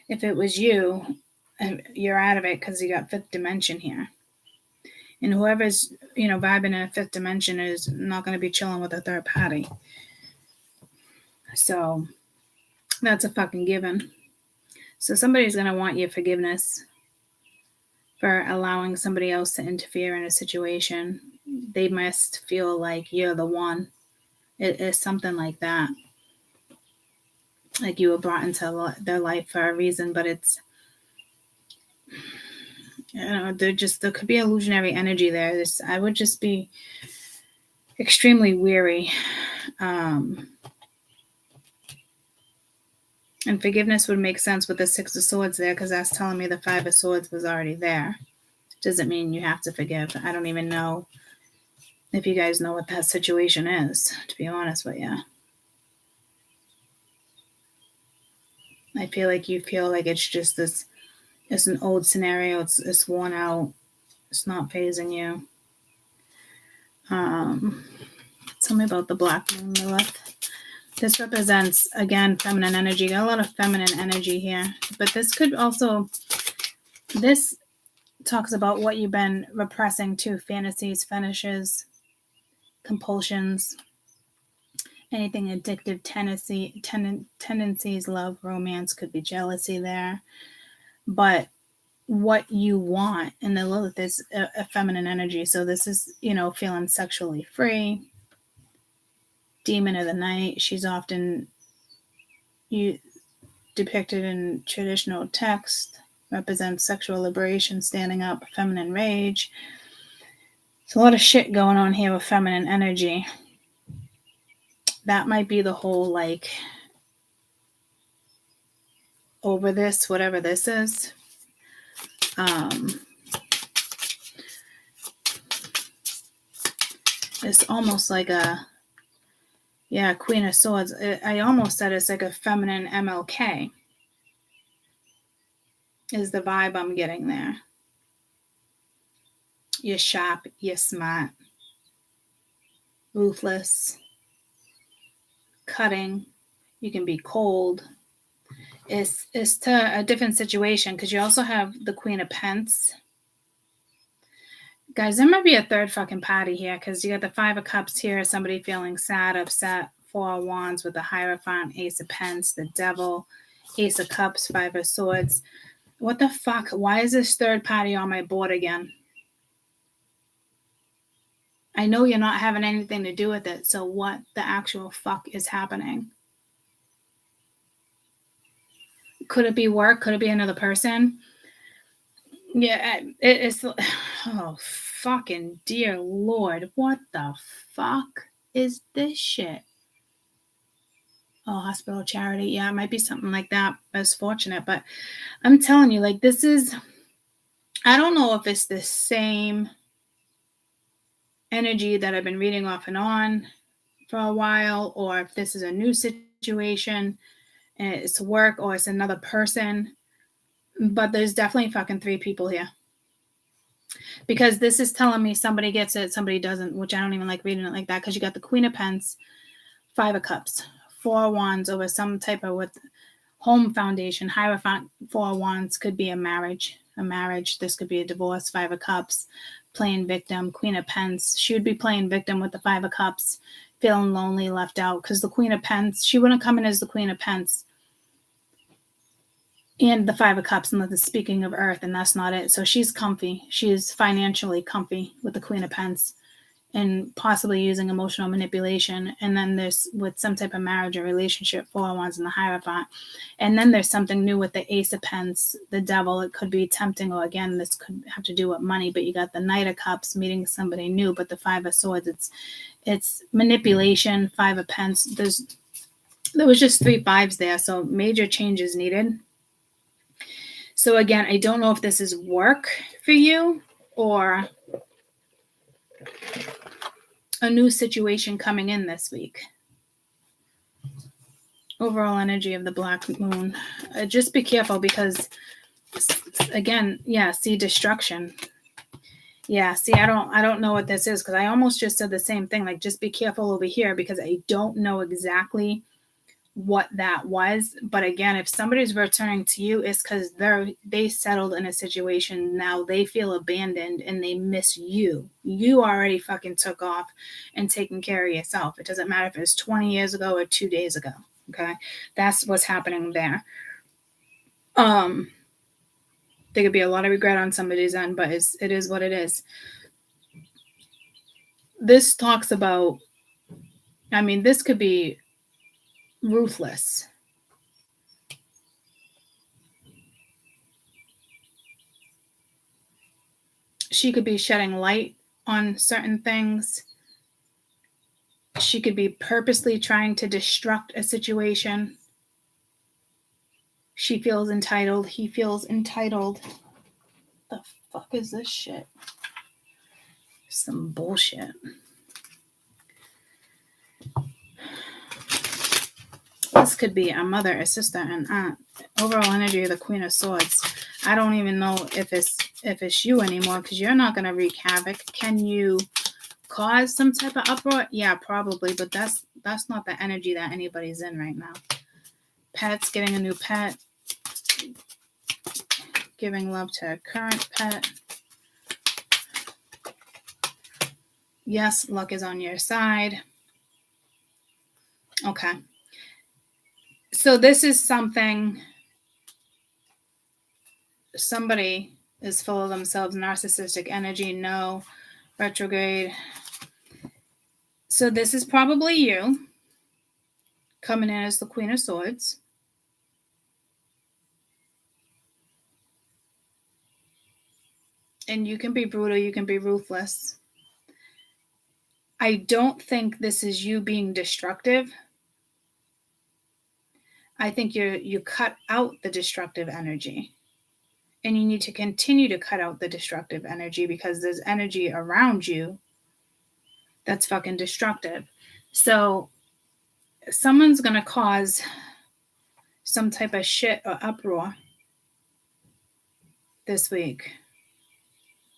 If it was you, you're out of it because you got 5th dimension here. And whoever's, vibing in a 5th dimension is not going to be chilling with a third party. So that's a fucking given. So somebody's going to want your forgiveness for allowing somebody else to interfere in a situation. They must feel like you're the one. It is something like that. Like you were brought into their life for a reason, but it's, there could be illusionary energy there. I would just be extremely weary. And forgiveness would make sense with the Six of Swords there, because that's telling me the Five of Swords was already there. Doesn't mean you have to forgive. I don't even know if you guys know what that situation is, to be honest with you. I feel like you feel like it's just this, it's an old scenario. It's worn out. It's not phasing you. Tell me about the Black Moon, Lilith. This represents, again, feminine energy. Got a lot of feminine energy here. But this could also, this talks about what you've been repressing too. Fantasies, fetishes, compulsions, anything addictive, tendencies, love, romance, could be jealousy there. But what you want, and the Lilith is a feminine energy. So this is, feeling sexually free. Demon of the night. She's often depicted in traditional text, represents sexual liberation, standing up, feminine rage. There's a lot of shit going on here with feminine energy. That might be the whole, like, over this, whatever this is. It's almost like a, Queen of Swords. I almost said it's like a feminine MLK is the vibe I'm getting there. You're sharp, you're smart, ruthless, cutting. You can be cold. It's to a different situation, because you also have the Queen of Pentacles. Guys, there might be a third fucking party here, because you got the Five of Cups here, somebody feeling sad, upset, Four of Wands with the Hierophant, Ace of Pentacles, the Devil, Ace of Cups, Five of Swords. What the fuck? Why is this third party on my board again? I know you're not having anything to do with it, so what the actual fuck is happening? Could it be work? Could it be another person? Yeah, it's, oh, fucking dear Lord. What the fuck is this shit? Oh, hospital, charity. Yeah, it might be something like that. That's fortunate. But I'm telling you, like, this is, I don't know if it's the same energy that I've been reading off and on for a while, or if this is a new situation and it's work, or it's another person. But there's definitely fucking 3 people here. Because this is telling me somebody gets it, somebody doesn't, which I don't even like reading it like that, because you got the Queen of Pentacles, Five of Cups, Four of Wands over some type of with home foundation. Hierophant, Four of Wands could be a marriage. This could be a divorce. Five of Cups, playing victim. Queen of Pentacles, she would be playing victim with the Five of Cups, feeling lonely, left out, because the Queen of Pentacles, she wouldn't come in as the Queen of Pentacles and the Five of Cups, and that's speaking of Earth, and that's not it. So she's comfy. She's financially comfy with the Queen of Pentacles and possibly using emotional manipulation. And then there's with some type of marriage or relationship, Four of Wands and the Hierophant. And then there's something new with the Ace of Pentacles, the Devil. It could be tempting, or again, this could have to do with money, but you got the Knight of Cups, meeting somebody new, but the Five of Swords, it's manipulation. Five of Pentacles, there was just 3 fives there, so major changes needed. So again, I don't know if this is work for you or a new situation coming in this week. Overall energy of the Black Moon. Just be careful, because again, see destruction. I don't know what this is, because I almost just said the same thing. Like, just be careful over here, because I don't know exactly what that was. But again, if somebody's returning to you, it's because they settled in a situation. Now they feel abandoned and they miss you. You already fucking took off and taken care of yourself. It doesn't matter if it's 20 years ago or 2 days ago. Okay, that's what's happening there. There could be a lot of regret on somebody's end, but it is what it is. This talks about, I mean, this could be ruthless. She could be shedding light on certain things. She could be purposely trying to destruct a situation. She feels entitled. He feels entitled. The fuck is this shit? Some bullshit. This could be a mother, a sister, an aunt. Overall energy of the Queen of Swords. I don't even know if it's you anymore, because you're not going to wreak havoc. Can you cause some type of uproar? Yeah, probably, but that's not the energy that anybody's in right now. Pets, getting a new pet. Giving love to a current pet. Yes, luck is on your side. Okay. So this is something, somebody is full of themselves, narcissistic energy, no, retrograde. So this is probably you coming in as the Queen of Swords. And you can be brutal, you can be ruthless. I don't think this is you being destructive. I think you cut out the destructive energy. And you need to continue to cut out the destructive energy, because there's energy around you that's fucking destructive. So someone's going to cause some type of shit or uproar this week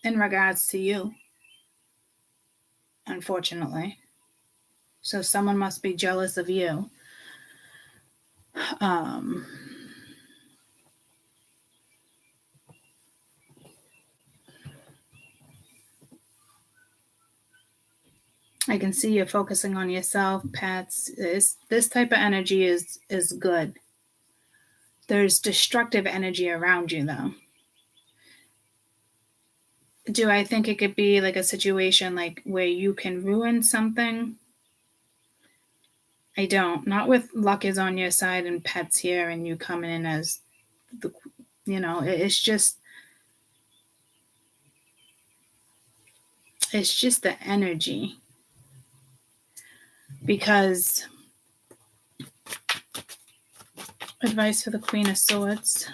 in regards to you, unfortunately. So someone must be jealous of you. I can see you focusing on yourself, pets. This type of energy is good. There's destructive energy around you, though. Do I think it could be like a situation like where you can ruin something? I don't. Not with luck is on your side and pets here and you coming in as the, it's just the energy. Because advice for the Queen of Swords.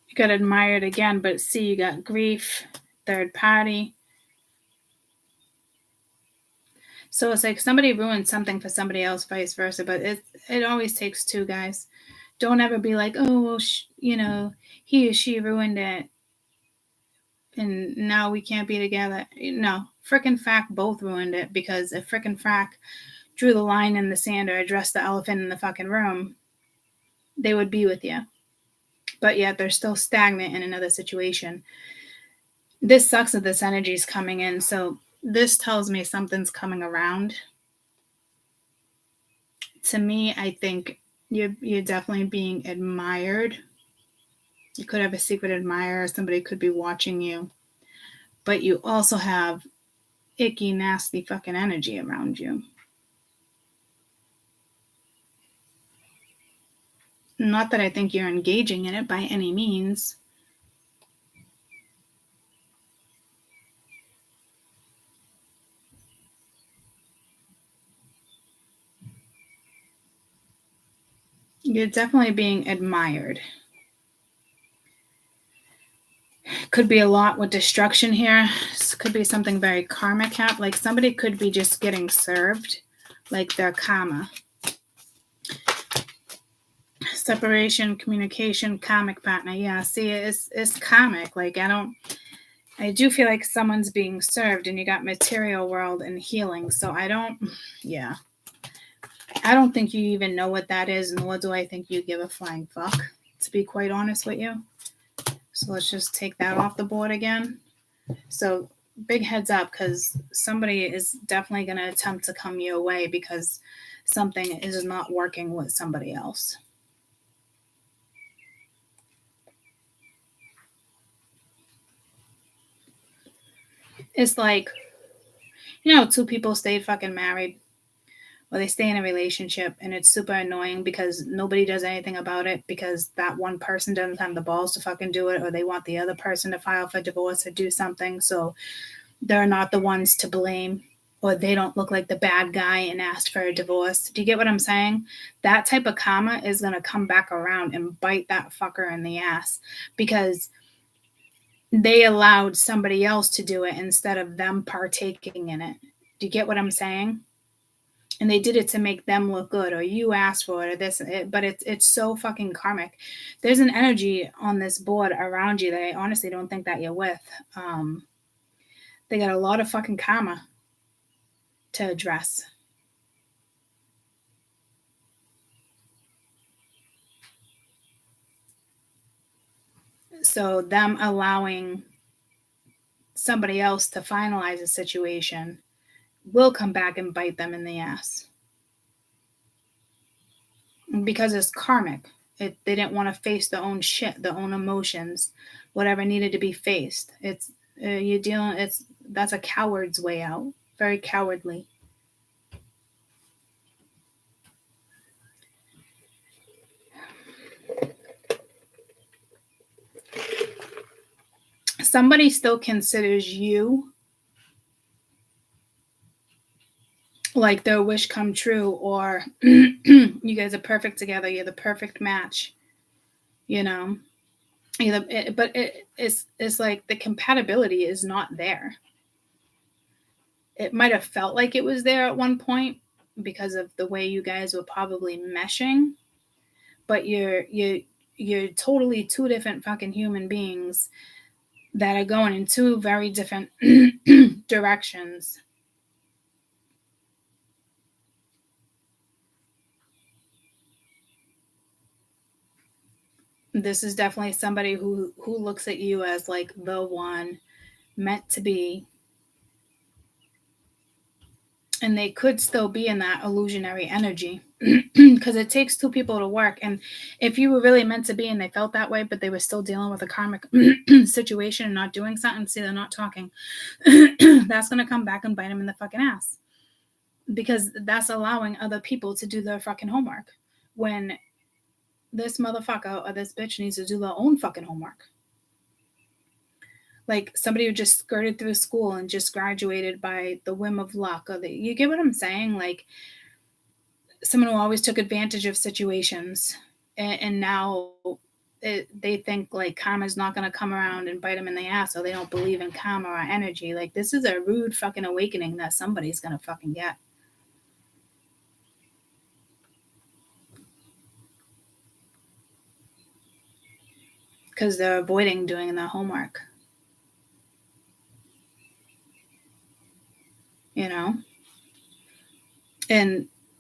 You got admired again, but see, you got grief, third party. So it's like somebody ruined something for somebody else, vice versa. But it always takes two, guys. Don't ever be like, oh, well, he or she ruined it, and now we can't be together. No, frickin' fact, both ruined it, because if frickin' fact drew the line in the sand or addressed the elephant in the fucking room, they would be with you. But yet they're still stagnant in another situation. This sucks that this energy is coming in. So this tells me something's coming around. To me, I think you're definitely being admired. You could have a secret admirer. Somebody could be watching you. But you also have icky, nasty fucking energy around you. Not that I think you're engaging in it by any means. You're definitely being admired. Could be a lot with destruction here. This could be something very karmic. Like somebody could be just getting served, like their karma. Separation, communication, karmic partner. Yeah, see, it's karmic. Like I do feel like someone's being served, and you got material world and healing. So I don't think you even know what that is, nor do I think you give a flying fuck, to be quite honest with you. So let's just take that off the board again. So big heads up, because somebody is definitely going to attempt to come your way because something is not working with somebody else. It's like, two people stayed fucking married, or they stay in a relationship, and it's super annoying because nobody does anything about it because that one person doesn't have the balls to fucking do it, or they want the other person to file for divorce or do something, so they're not the ones to blame, or they don't look like the bad guy and asked for a divorce. Do you get what I'm saying? That type of karma is going to come back around and bite that fucker in the ass because they allowed somebody else to do it instead of them partaking in it. Do you get what I'm saying? And they did it to make them look good, or you asked for it, or this, but it's so fucking karmic. There's an energy on this board around you that I honestly don't think that you're with. They got a lot of fucking karma to address. So them allowing somebody else to finalize a situation will come back and bite them in the ass. Because it's karmic. They didn't want to face their own shit, their own emotions, whatever needed to be faced. That's a coward's way out. Very cowardly. Somebody still considers you like their wish come true, or you guys are perfect together, you're the perfect match, but it's like the compatibility is not there. It might have felt like it was there at one point because of the way you guys were probably meshing, but you're totally two different fucking human beings that are going in two very different directions. This is definitely somebody who looks at you as like the one meant to be. And they could still be in that illusionary energy because it takes two people to work. And if you were really meant to be and they felt that way, but they were still dealing with a karmic situation and not doing something, see, they're not talking, that's going to come back and bite them in the fucking ass, because that's allowing other people to do their fucking homework when this motherfucker or this bitch needs to do their own fucking homework. Like somebody who just skirted through school and just graduated by the whim of luck, or you get what I'm saying? Like someone who always took advantage of situations, and now they think like karma's not going to come around and bite them in the ass, or they don't believe in karma or energy. Like this is a rude fucking awakening that somebody's going to fucking get. Because they're avoiding doing their homework. And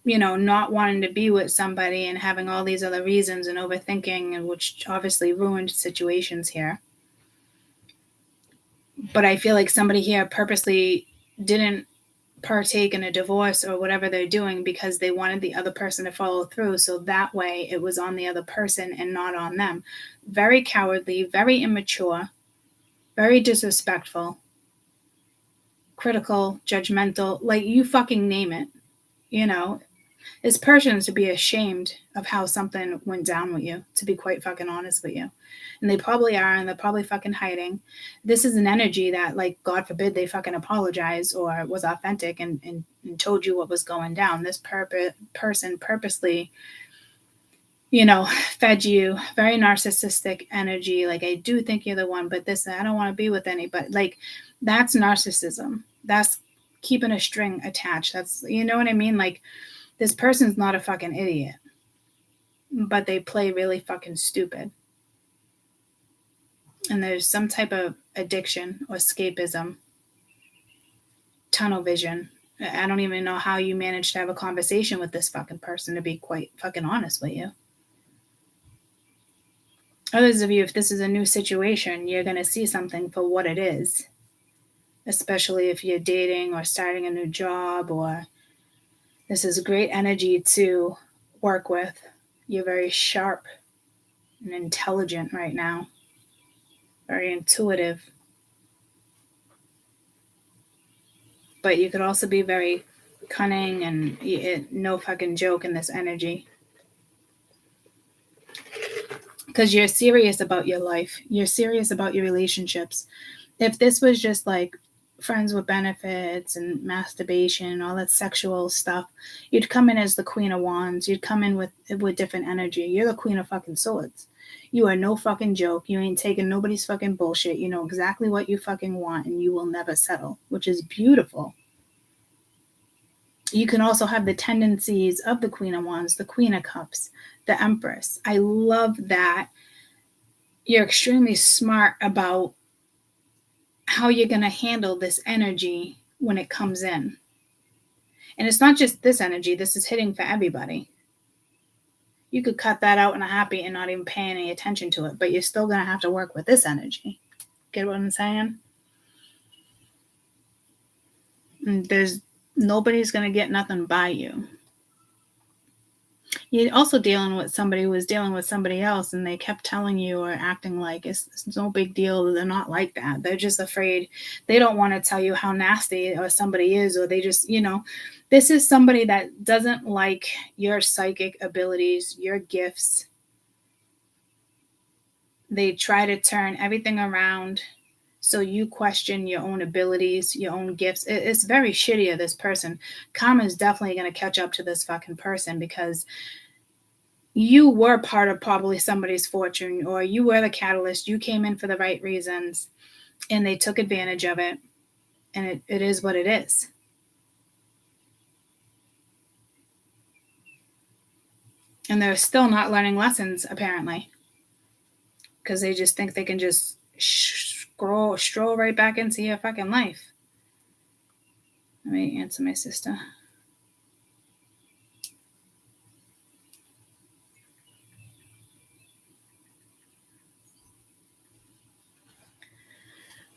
not wanting to be with somebody and having all these other reasons and overthinking, and which obviously ruined situations here. But I feel like somebody here purposely didn't partake in a divorce or whatever they're doing because they wanted the other person to follow through, so that way it was on the other person and not on them. Very cowardly, very immature, very disrespectful, critical, judgmental, like you fucking name it. It's Persians to be ashamed of how something went down with you, to be quite fucking honest with you. And they probably are, and they're probably fucking hiding. This is an energy that, like, God forbid they fucking apologize or was authentic and told you what was going down. This person purposely, fed you very narcissistic energy. Like, I do think you're the one, but this, I don't want to be with anybody. Like, that's narcissism. That's keeping a string attached. That's, you know what I mean? Like, this person's not a fucking idiot, but they play really fucking stupid. And there's some type of addiction or escapism, tunnel vision. I don't even know how you managed to have a conversation with this fucking person, to be quite fucking honest with you. Others of you, if this is a new situation, you're going to see something for what it is, especially if you're dating or starting a new job, or this is great energy to work with. You're very sharp and intelligent right now, very intuitive. But you could also be very cunning and no fucking joke in this energy. Because you're serious about your life. You're serious about your relationships. If this was just like friends with benefits and masturbation and all that sexual stuff, you'd come in as the Queen of Wands. You'd come in with different energy. You're the Queen of fucking Swords. You are no fucking joke. You ain't taking nobody's fucking bullshit. You know exactly what you fucking want, and you will never settle, which is beautiful. You can also have the tendencies of the Queen of Wands, the Queen of Cups, the Empress. I love that you're extremely smart about how you're going to handle this energy when it comes in. And it's not just this energy. This is hitting for everybody. You could cut that out in a happy and not even pay any attention to it, but you're still going to have to work with this energy. Get what I'm saying? And nobody's going to get nothing by you. You're also dealing with somebody who was dealing with somebody else, and they kept telling you or acting like it's no big deal. They're not like that. They're just afraid. They don't want to tell you how nasty or somebody is, or they just, this is somebody that doesn't like your psychic abilities, your gifts. They try to turn everything around so you question your own abilities, your own gifts. It's very shitty of this person. Karma is definitely going to catch up to this fucking person, because you were part of probably somebody's fortune, or you were the catalyst. You came in for the right reasons, and they took advantage of it. And it is what it is. And they're still not learning lessons, apparently, because they just think they can just stroll right back into your fucking life. Let me answer my sister.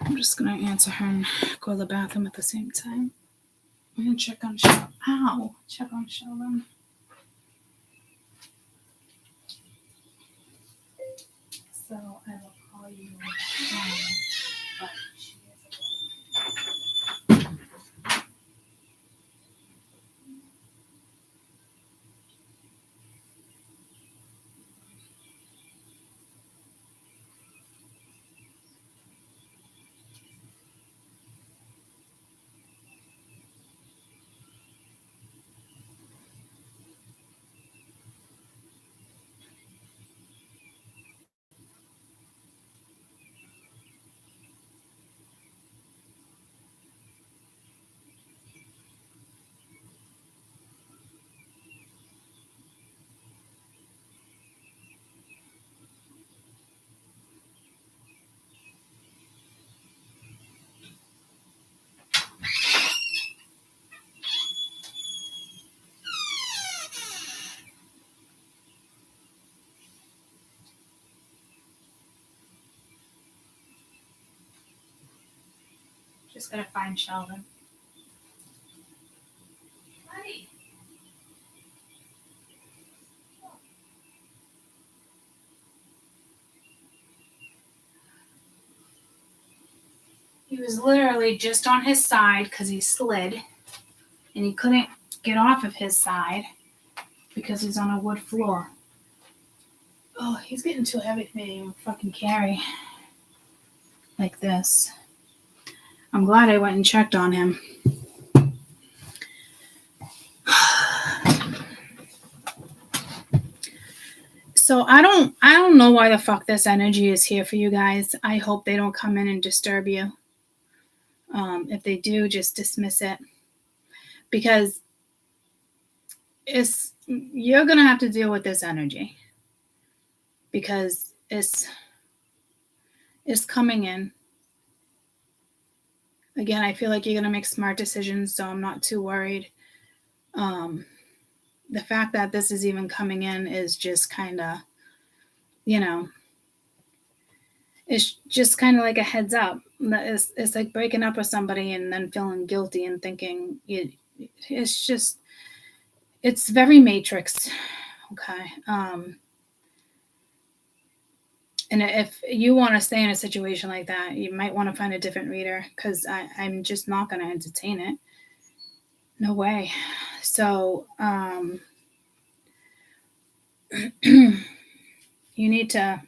I'm just going to answer her and go to the bathroom at the same time. I'm going to check on Sheldon. Ow! Check on Sheldon. So I will call you. But she is away. Just gotta find Sheldon. Buddy. He was literally just on his side because he slid, and he couldn't get off of his side because he's on a wood floor. Oh, he's getting too heavy for me to even fucking carry like this. I'm glad I went and checked on him. So I don't know why the fuck this energy is here for you guys. I hope they don't come in and disturb you. If they do, just dismiss it, because you're gonna have to deal with this energy, because it's coming in. Again, I feel like you're gonna make smart decisions, so I'm not too worried. The fact that this is even coming in is just kind of, It's just kind of like a heads up. It's like breaking up with somebody and then feeling guilty and thinking it's very Matrix. Okay. And if you want to stay in a situation like that, you might want to find a different reader, because I'm just not going to entertain it. No way. So you need to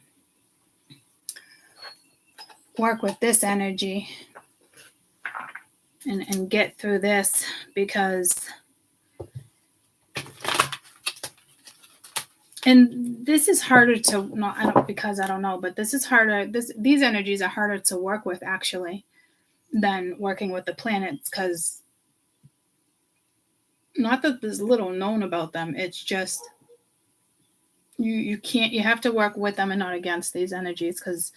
work with this energy and get through this, because and this is harder to not I don't know, but this is harder. These energies are harder to work with actually than working with the planets, because not that there's little known about them. It's just you have to work with them and not against these energies, because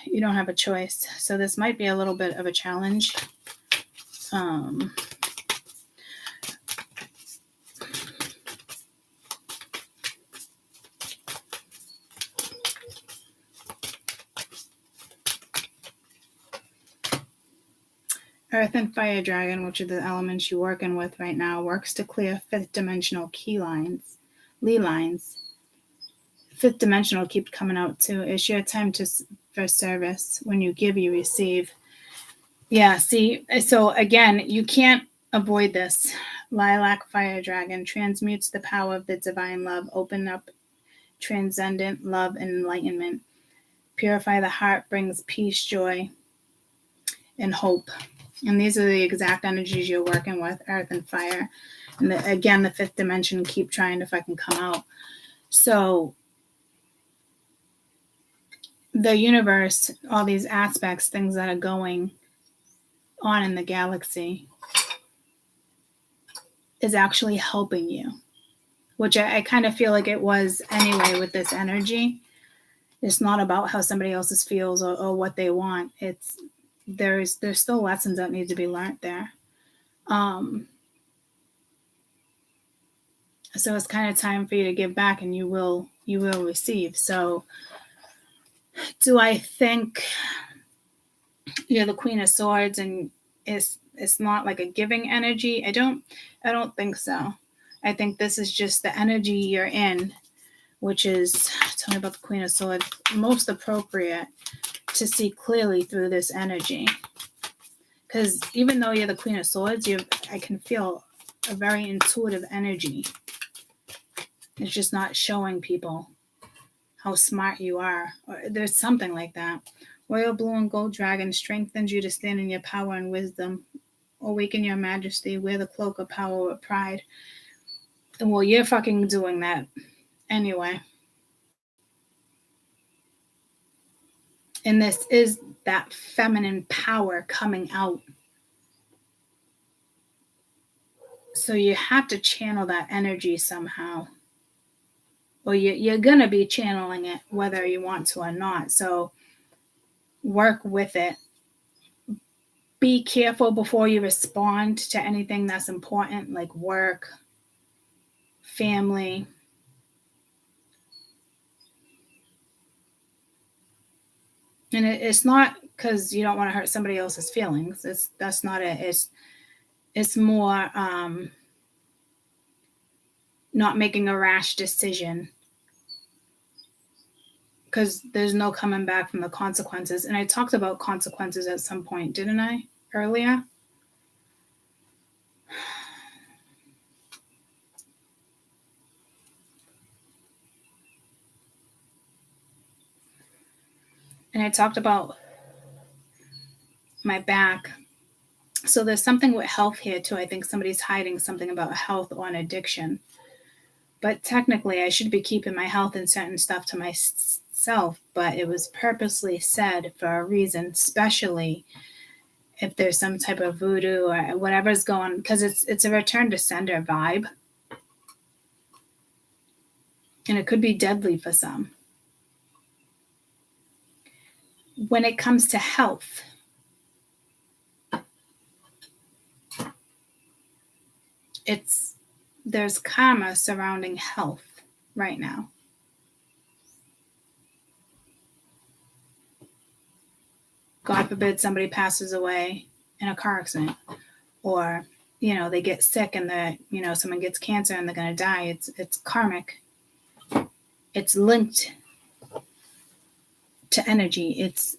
you don't have a choice. So this might be a little bit of a challenge. Earth and Fire Dragon, which are the elements you're working with right now, works to clear fifth dimensional Lee lines. Fifth dimensional keep coming out too. It's your time for service. When you give, you receive. Yeah, see, so again, you can't avoid this. Lilac Fire Dragon transmutes the power of the divine love, open up transcendent love and enlightenment. Purify the heart, brings peace, joy, and hope. And these are the exact energies you're working with, Earth and Fire. And again, the fifth dimension keep trying to fucking come out. So the universe, all these aspects, things that are going on in the galaxy, is actually helping you, which I kind of feel like it was anyway with this energy. It's not about how somebody else's feels or what they want. It's there's still lessons that need to be learned there. So it's kind of time for you to give back, and you will receive. So do I think you're the Queen of Swords and it's not like a giving energy? I don't think so. I think this is just the energy you're in, which is, tell me about the Queen of Swords, most appropriate to see clearly through this energy. Because even though you're the Queen of Swords, I can feel a very intuitive energy. It's just not showing people how smart you are. Or there's something like that. Royal Blue and Gold Dragon strengthens you to stand in your power and wisdom. Awaken your majesty. Wear the cloak of power with pride. Well, you're fucking doing that anyway. And this is that feminine power coming out. So you have to channel that energy somehow. Or you're going to be channeling it whether you want to or not. So work with it. Be careful before you respond to anything that's important, like work, family. And it's not because you don't want to hurt somebody else's feelings. That's not it. It's more not making a rash decision, because there's no coming back from the consequences. And I talked about consequences at some point, didn't I, earlier? And I talked about my back. So there's something with health here too. I think somebody's hiding something about health or an addiction. But technically, I should be keeping my health and certain stuff to myself. But it was purposely said for a reason, especially if there's some type of voodoo or whatever's going, because it's a return to sender vibe. And it could be deadly for some. When it comes to health, there's karma surrounding health right now. God forbid somebody passes away in a car accident, or, you know, they get sick and someone gets cancer and they're going to die. It's karmic. It's linked to energy. It's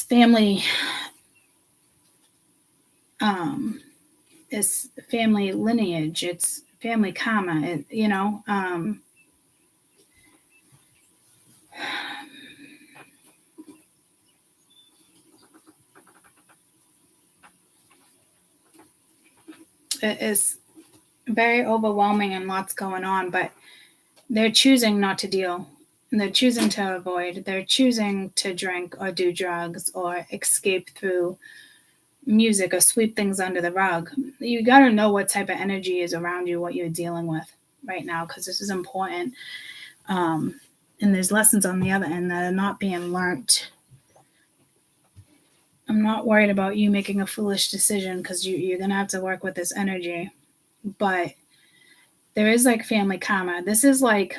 family. It's family lineage. It's family karma. It is very overwhelming and lots going on, but they're choosing not to deal. They're choosing to avoid. They're choosing to drink or do drugs or escape through music or sweep things under the rug. You got to know what type of energy is around you, what you're dealing with right now, because this is important. And there's lessons on the other end that are not being learned. I'm not worried about you making a foolish decision, because you're going to have to work with this energy. But there is like family karma. This is like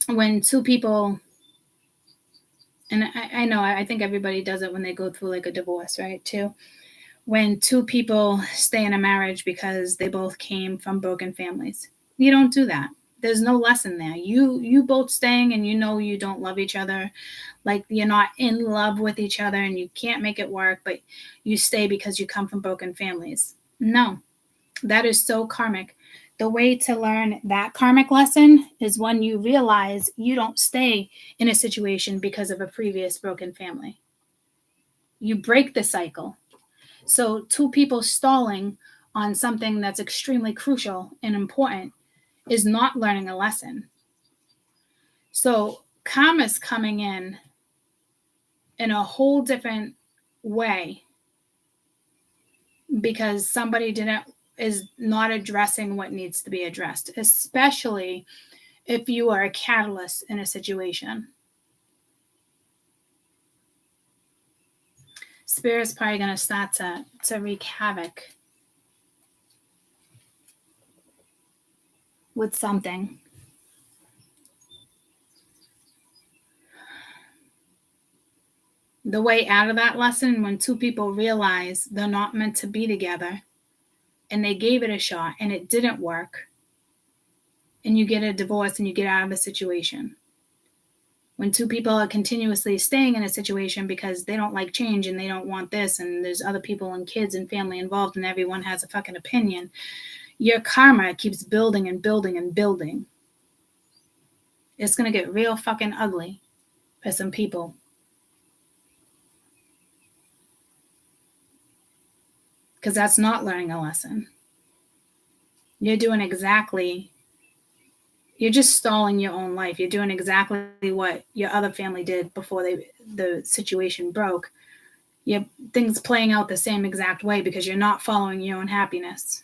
when two people, and I know, I think everybody does it when they go through like a divorce, right, too? When two people stay in a marriage because they both came from broken families. You don't do that. There's no lesson there. You both staying, and you don't love each other. Like, you're not in love with each other and you can't make it work, but you stay because you come from broken families. No, that is so karmic. The way to learn that karmic lesson is when you realize you don't stay in a situation because of a previous broken family. You break the cycle. So two people stalling on something that's extremely crucial and important is not learning a lesson. So karma's coming in a whole different way because somebody is not addressing what needs to be addressed, especially if you are a catalyst in a situation. Spirit's probably going to start to wreak havoc with something. The way out of that lesson, when two people realize they're not meant to be together and they gave it a shot and it didn't work, and you get a divorce and you get out of a situation. When two people are continuously staying in a situation because they don't like change and they don't want this, and there's other people and kids and family involved and everyone has a fucking opinion, your karma keeps building and building and building. It's going to get real fucking ugly for some people. Because that's not learning a lesson. You're just stalling your own life. You're doing exactly what your other family did before the situation broke. Things playing out the same exact way because you're not following your own happiness.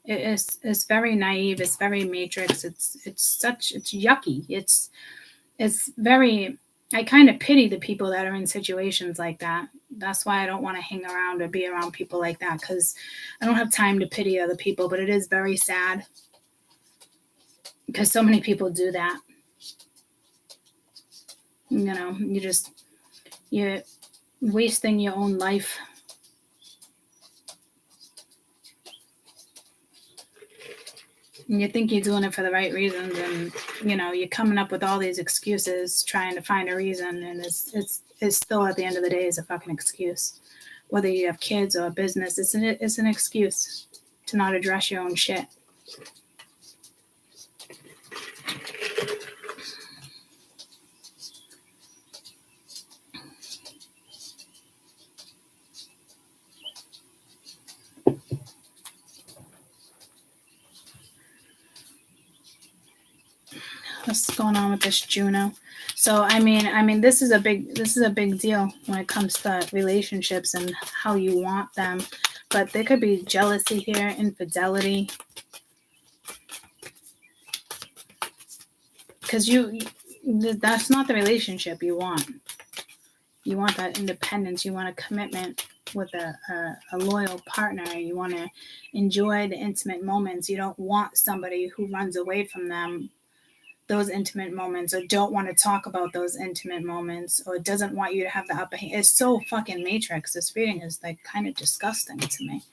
It's very naive. It's very matrix. It's yucky. It's very. I kind of pity the people that are in situations like that. That's why I don't want to hang around or be around people like that, because I don't have time to pity other people. But it is very sad because so many people do that. You're wasting your own life. And you think you're doing it for the right reasons, and you're coming up with all these excuses trying to find a reason, and it's still at the end of the day is a fucking excuse. Whether you have kids or a business, it's an excuse to not address your own shit. What's going on with this Juno? So I mean this is a big deal when it comes to relationships and how you want them. But there could be jealousy here, infidelity. Because that's not the relationship you want. You want that independence. You want a commitment with a loyal partner. You want to enjoy the intimate moments. You don't want somebody who runs away from them those intimate moments, or don't want to talk about those intimate moments, or doesn't want you to have the upper hand. It's so fucking Matrix. This reading is like kind of disgusting to me.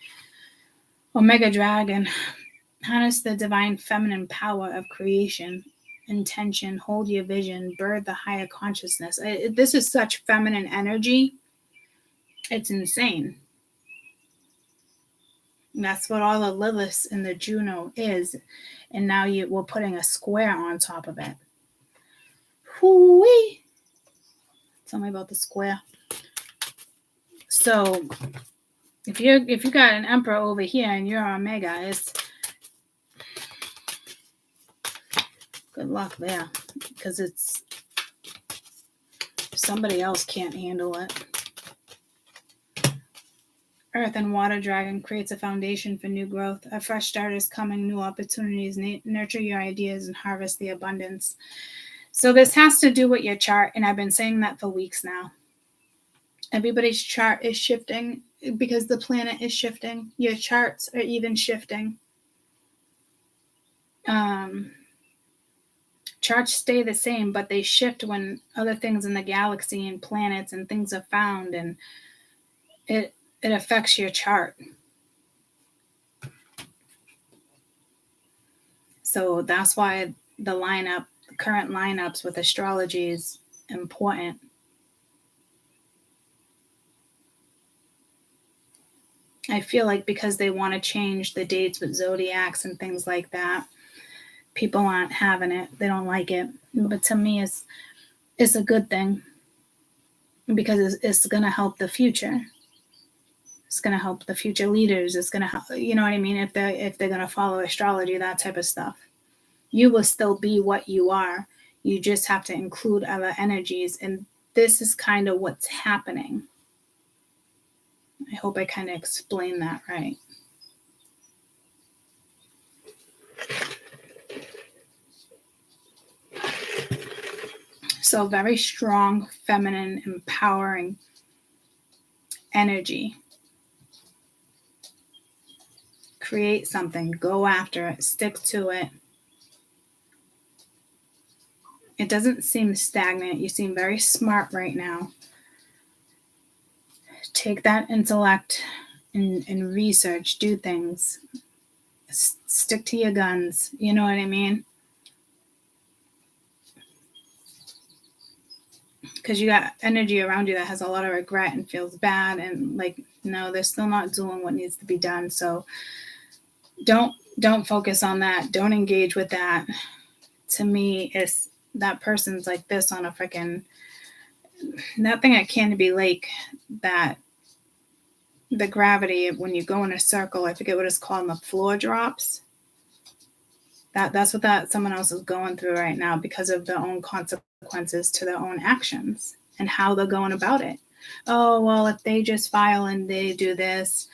Omega Dragon, harness the divine feminine power of creation, intention, hold your vision, birth the higher consciousness. This is such feminine energy. It's insane. And that's what all the Lilith and the Juno is. And now we're putting a square on top of it. Hoo-wee. Tell me about the square. So if you got an Emperor over here and you're Omega, it's good luck there, because it's somebody else can't handle it. Earth and Water Dragon creates a foundation for new growth. A fresh start is coming, new opportunities. Nurture your ideas and harvest the abundance. So this has to do with your chart, and I've been saying that for weeks now. Everybody's chart is shifting because the planet is shifting. Your charts are even shifting. Charts stay the same, but they shift when other things in the galaxy and planets and things are found, and it affects your chart. So that's why the current lineups with astrology is important. I feel like because they want to change the dates with zodiacs and things like that, people aren't having it. They don't like it. But to me, it's a good thing, because it's going to help the future. It's going to help the future leaders. It's going to help, you know what I mean? If they're going to follow astrology, that type of stuff. You will still be what you are. You just have to include other energies. And this is kind of what's happening. I hope I kind of explained that right. So very strong, feminine, empowering energy. Create something, go after it, stick to it. It doesn't seem stagnant. You seem very smart right now. Take that intellect and research, do things. Stick to your guns. You know what I mean? Because you got energy around you that has a lot of regret and feels bad, and like, no, they're still not doing what needs to be done. So don't focus on that. Don't engage with that. To me, it's that person's like this on a freaking, that thing at Canopy Lake, that the gravity, when you go in a circle, I forget what it's called, and the floor drops. That's what someone else is going through right now because of their own consequences to their own actions and how they're going about it. Oh, well, if they just file and they do this,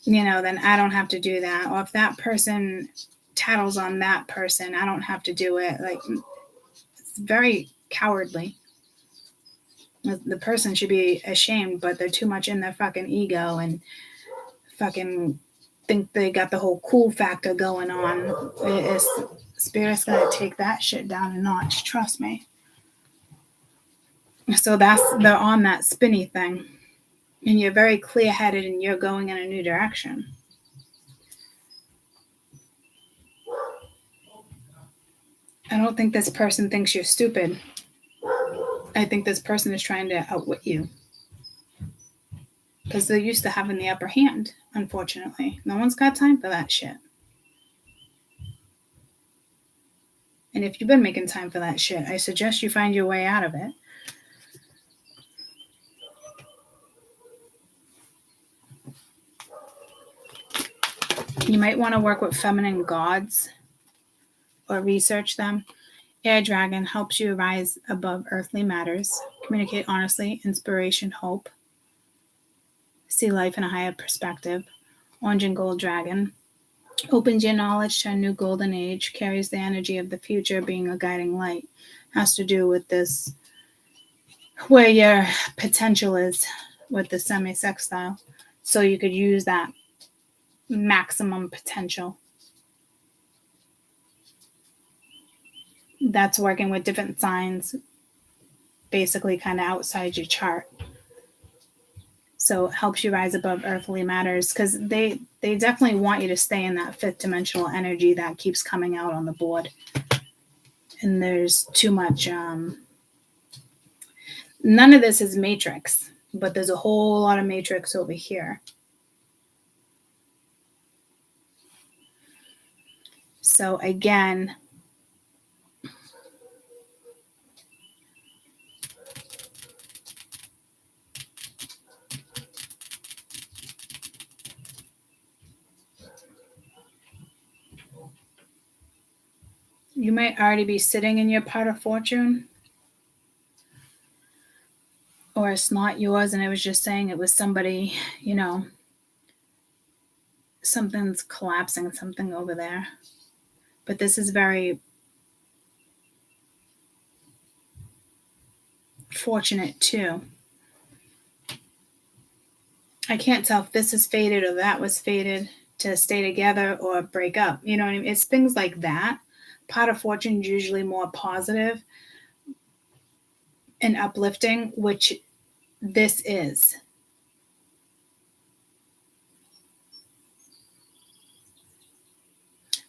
then I don't have to do that. Or if that person tattles on that person, I don't have to do it. Like, it's very cowardly. The person should be ashamed, but they're too much in their fucking ego and fucking think they got the whole cool factor going on. Spirit's gonna take that shit down a notch, trust me. So they're on that spinny thing, and you're very clear-headed and you're going in a new direction. I don't think this person thinks you're stupid. I think this person is trying to outwit you, because they're used to having the upper hand, unfortunately. No one's got time for that shit. And if you've been making time for that shit, I suggest you find your way out of it. You might want to work with feminine gods or research them. Air Dragon helps you rise above earthly matters, communicate honestly, inspiration, hope, see life in a higher perspective. Orange and Gold Dragon opens your knowledge to a new golden age, carries the energy of the future, being a guiding light. Has to do with this, where your potential is with the semi-sextile. So you could use that maximum potential. That's working with different signs, basically kind of outside your chart. So it helps you rise above earthly matters, because they definitely want you to stay in that fifth dimensional energy that keeps coming out on the board. And there's too much. None of this is matrix, but there's a whole lot of matrix over here. So again, you might already be sitting in your pot of fortune, or it's not yours and it was just saying it was somebody, you know, something's collapsing, something over there. But this is very fortunate too. I can't tell if this is fated or that was fated to stay together or break up. You know what I mean? It's things like that. Pot of fortune is usually more positive and uplifting, which this is.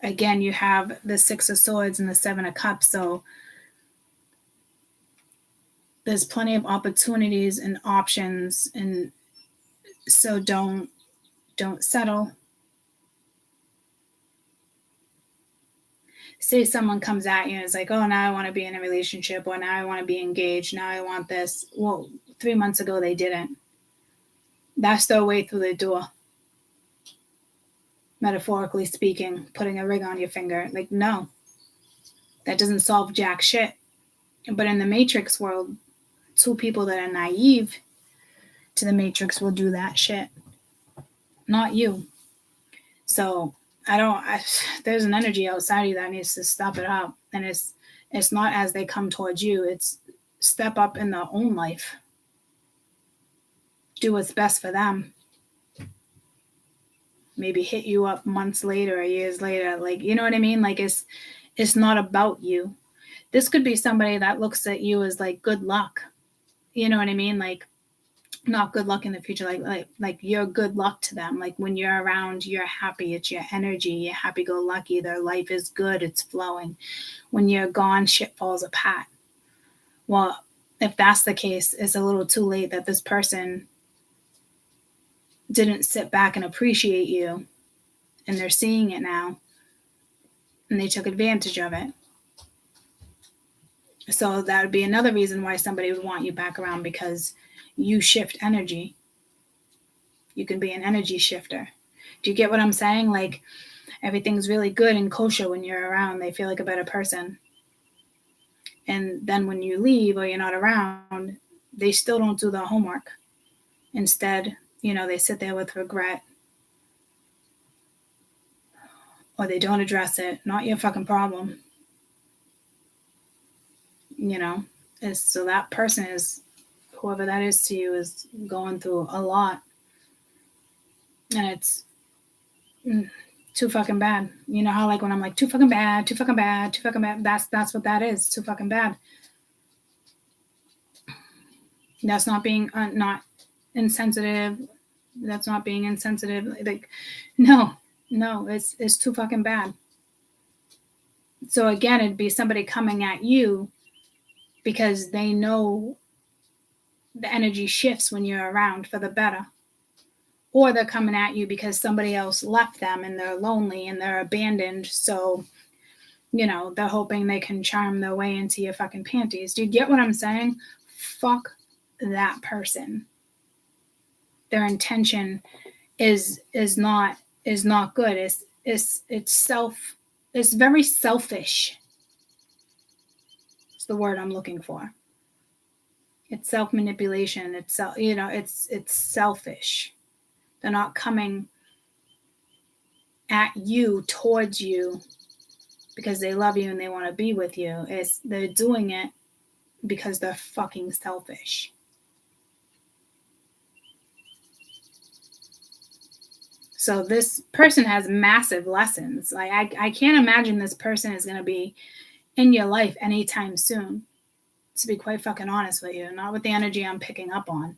Again, you have the Six of Swords and the Seven of Cups, so there's plenty of opportunities and options, and so don't settle. Say someone comes at you and is like, oh, now I want to be in a relationship, or now I want to be engaged, now I want this. Well, 3 months ago they didn't. That's their way through the door. Metaphorically speaking, putting a ring on your finger. Like, no. That doesn't solve jack shit. But in the Matrix world, two people that are naive to the Matrix will do that shit. Not you. So there's an energy outside of you that needs to step it up. And it's not as they come towards you. It's step up in their own life. Do what's best for them. Maybe hit you up months later or years later. Like, you know what I mean? Like, it's not about you. This could be somebody that looks at you as like good luck. You know what I mean? Like, not good luck in the future, like you're good luck to them. Like, when you're around, you're happy. It's your energy. You're happy-go-lucky. Their life is good. It's flowing. When you're gone, shit falls apart. Well, if that's the case, it's a little too late that this person didn't sit back and appreciate you, and they're seeing it now, and they took advantage of it. So that would be another reason why somebody would want you back around, because you shift energy. You can be an energy shifter. Do you get what I'm saying? Like, everything's really good and kosher when you're around. They feel like a better person. And then when you leave or you're not around, they still don't do their homework. Instead, you know, they sit there with regret, or they don't address it. Not your fucking problem. You know, so that person is, whoever that is to you, is going through a lot. And it's too fucking bad. You know how, like, when I'm like, too fucking bad, too fucking bad, too fucking bad, that's what that is. Too fucking bad. That's not being not insensitive. That's not being insensitive. Like, no, it's too fucking bad. So again, it'd be somebody coming at you because they know the energy shifts when you're around for the better. Or they're coming at you because somebody else left them and they're lonely and they're abandoned. So, you know, they're hoping they can charm their way into your fucking panties. Do you get what I'm saying? Fuck that person. Their intention is not good. It's very selfish. It's the word I'm looking for. It's self-manipulation. It's selfish. They're not coming at you, towards you, because they love you and they want to be with you. They're doing it because they're fucking selfish. So this person has massive lessons. Like, I can't imagine this person is going to be in your life anytime soon, to be quite fucking honest with you. Not with the energy I'm picking up on.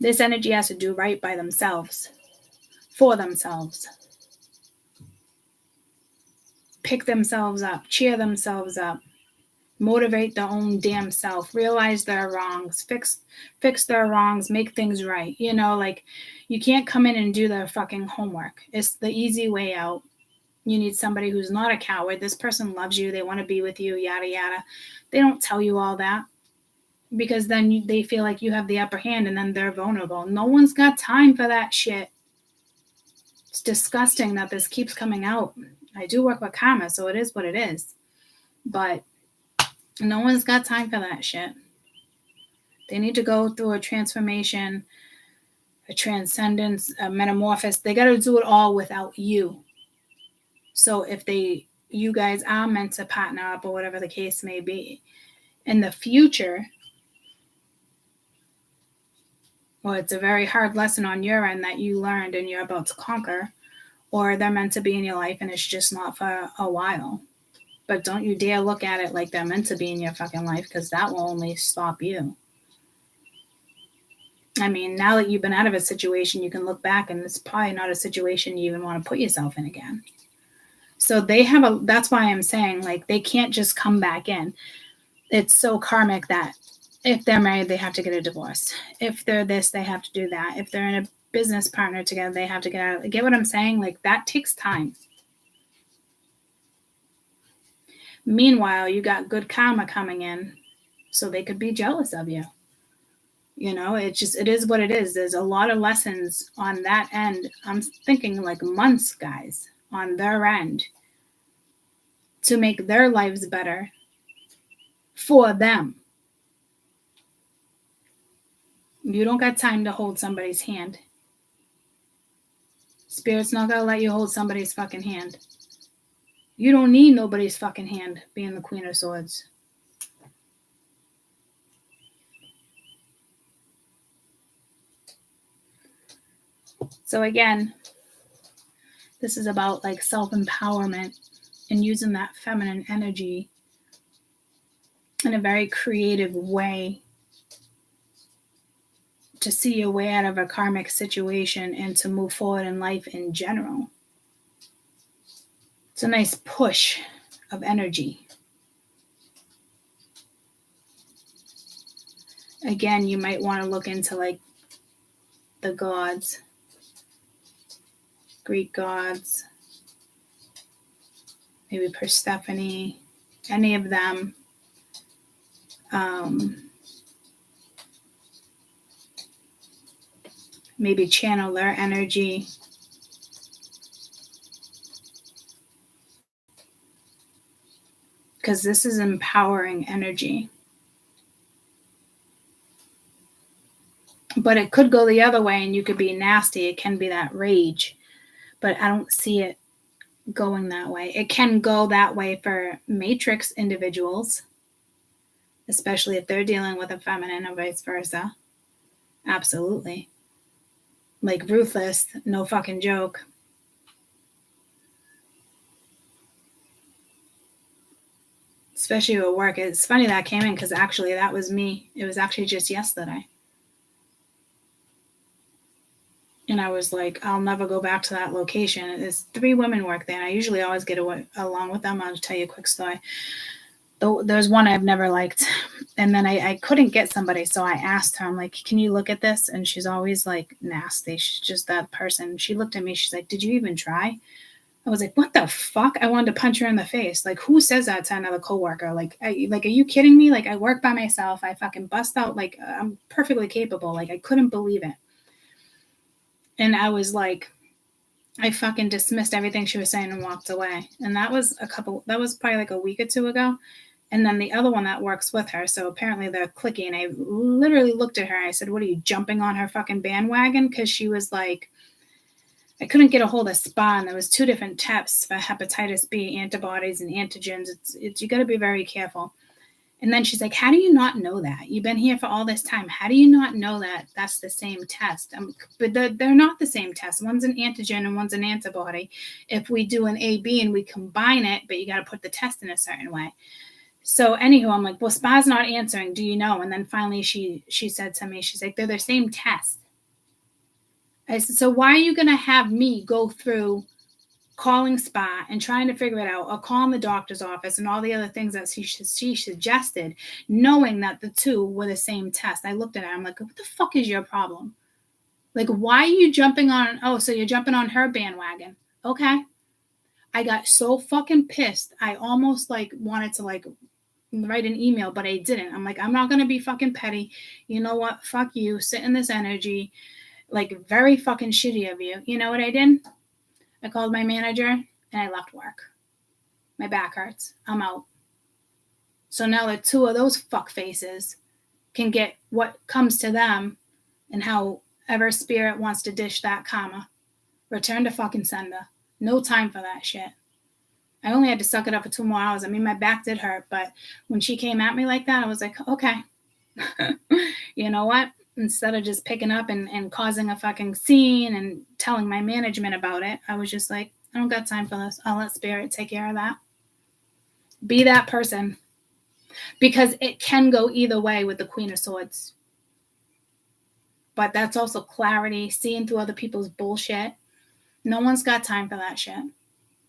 This energy has to do right by themselves, for themselves. Pick themselves up, cheer themselves up, motivate their own damn self, realize their wrongs, fix their wrongs, make things right. You know, like, you can't come in and do their fucking homework. It's the easy way out. You need somebody who's not a coward. This person loves you. They want to be with you, yada, yada. They don't tell you all that because then they feel like you have the upper hand and then they're vulnerable. No one's got time for that shit. It's disgusting that this keeps coming out. I do work with karma, so it is what it is. But no one's got time for that shit. They need to go through a transformation, a transcendence, a metamorphosis. They got to do it all without you. So if you guys are meant to partner up or whatever the case may be, in the future, or it's a very hard lesson on your end that you learned and you're about to conquer, or they're meant to be in your life and it's just not for a while. But don't you dare look at it like they're meant to be in your fucking life, because that will only stop you. I mean, now that you've been out of a situation, you can look back and it's probably not a situation you even want to put yourself in again. So that's why I'm saying, like, they can't just come back in. It's so karmic that if they're married, they have to get a divorce. If they're this, they have to do that. If they're in a business partner together, they have to get out. Get what I'm saying? Like, that takes time. Meanwhile, you got good karma coming in, so they could be jealous of you. You know, it is what it is. There's a lot of lessons on that end. I'm thinking like months, guys, on their end to make their lives better for them. You don't got time to hold somebody's hand. Spirit's not going to let you hold somebody's fucking hand. You don't need nobody's fucking hand being the Queen of Swords. So again, this is about like self-empowerment and using that feminine energy in a very creative way to see your way out of a karmic situation and to move forward in life in general. It's a nice push of energy. Again, you might want to look into like the gods, Greek gods, maybe Persephone, any of them. Maybe channel their energy. Because this is empowering energy. But it could go the other way and you could be nasty. It can be that rage. But I don't see it going that way. It can go that way for matrix individuals, especially if they're dealing with a feminine or vice versa. Absolutely. Like ruthless, no fucking joke. Especially at work. It's funny that came in because actually that was me. It was actually just yesterday. And I was like, I'll never go back to that location. There's 3 women work there. And I usually always get along with them. I'll tell you a quick story. There's one I've never liked. And then I couldn't get somebody. So I asked her, I'm like, can you look at this? And she's always like nasty. She's just that person. She looked at me. She's like, did you even try? I was like, what the fuck? I wanted to punch her in the face. Like, who says that to another coworker? Like, are you kidding me? Like, I work by myself. I fucking bust out. Like, I'm perfectly capable. Like, I couldn't believe it. And I was like, I fucking dismissed everything she was saying and walked away. And that was probably like a week or 2 ago. And then the other one that works with her, so apparently they're cliquey. And I literally looked at her. I said, what are you, jumping on her fucking bandwagon? Because she was like, I couldn't get a hold of SPA. And there was 2 different tests for hepatitis B, antibodies and antigens. It's you got to be very careful. And then she's like, how do you not know that? You've been here for all this time. How do you not know that that's the same test? But they're not the same test. One's an antigen and one's an antibody. If we do an AB and we combine it, but you got to put the test in a certain way. So anywho, I'm like, well, SPA's not answering. Do you know? And then finally she said to me, she's like, they're the same test. I said, so why are you going to have me go through calling SPA and trying to figure it out, or calling the doctor's office and all the other things that she suggested, knowing that the two were the same test? I looked at her, I'm like, what the fuck is your problem? Like, why are you jumping on, oh, so you're jumping on her bandwagon. Okay. I got so fucking pissed. I almost like wanted to like write an email, but I didn't. I'm like, I'm not going to be fucking petty. You know what? Fuck you. Sit in this energy. Like, very fucking shitty of you. You know what I did? I called my manager and I left work. My back hurts. I'm out. So now the two of those fuck faces can get what comes to them, and however spirit wants to dish that karma. Return to fucking sender. No time for that shit. I only had to suck it up for 2 more hours. I mean, my back did hurt, but when she came at me like that, I was like, okay. You know what? Instead of just picking up and causing a fucking scene and telling my management about it, I was just like, I don't got time for this. I'll let spirit take care of that. Be that person. Because it can go either way with the Queen of Swords. But that's also clarity, seeing through other people's bullshit. No one's got time for that shit.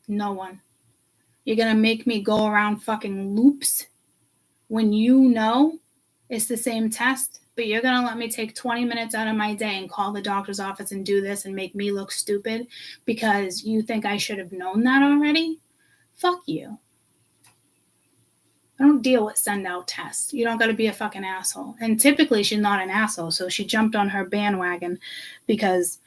No one. You're going to make me go around fucking loops when you know it's the same test, but you're going to let me take 20 minutes out of my day and call the doctor's office and do this and make me look stupid because you think I should have known that already? Fuck you. I don't deal with send out tests. You don't got to be a fucking asshole. And typically she's not an asshole, so she jumped on her bandwagon because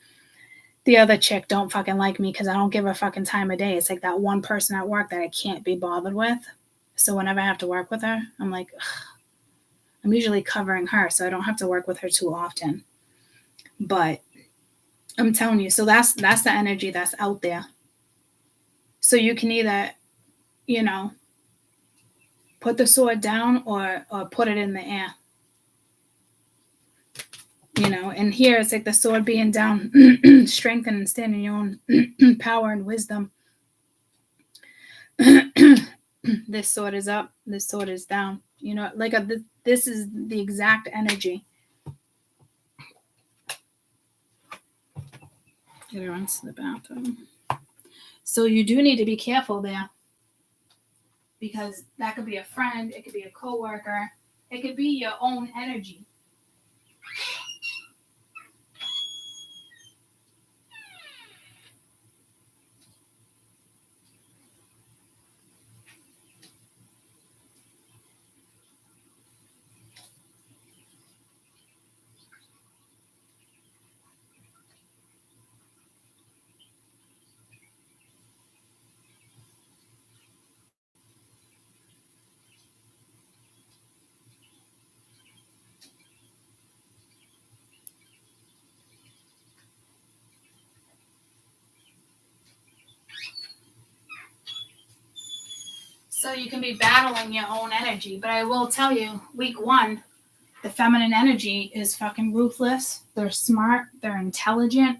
the other chick don't fucking like me because I don't give her fucking time of day. It's like that one person at work that I can't be bothered with. So whenever I have to work with her, I'm like, ugh. I'm usually covering her, so I don't have to work with her too often. But I'm telling you, so that's the energy that's out there. So you can either, you know, put the sword down or put it in the air. You know, and here it's like the sword being down, strengthen and stand in your own power and wisdom. This sword is up, this sword is down. You know, like this is the exact energy. Get her into the bathroom. So you do need to be careful there. Because that could be a friend, it could be a coworker, it could be your own energy. So you can be battling your own energy. But I will tell you, week 1, the feminine energy is fucking ruthless. They're smart. They're intelligent.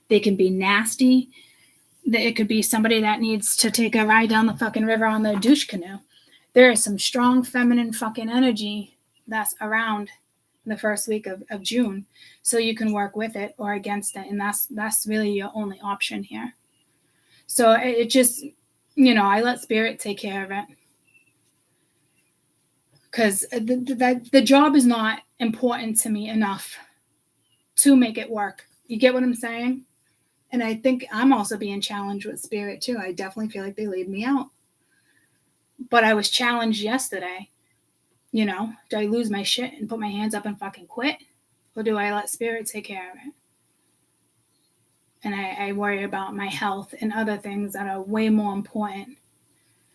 They can be nasty. It could be somebody that needs to take a ride down the fucking river on their douche canoe. There is some strong feminine fucking energy that's around the first week of June. So you can work with it or against it. And that's really your only option here. So it just, you know, I let spirit take care of it. Because the job is not important to me enough to make it work. You get what I'm saying? And I think I'm also being challenged with spirit too. I definitely feel like they laid me out. But I was challenged yesterday. You know, do I lose my shit and put my hands up and fucking quit? Or do I let spirit take care of it? And I worry about my health and other things that are way more important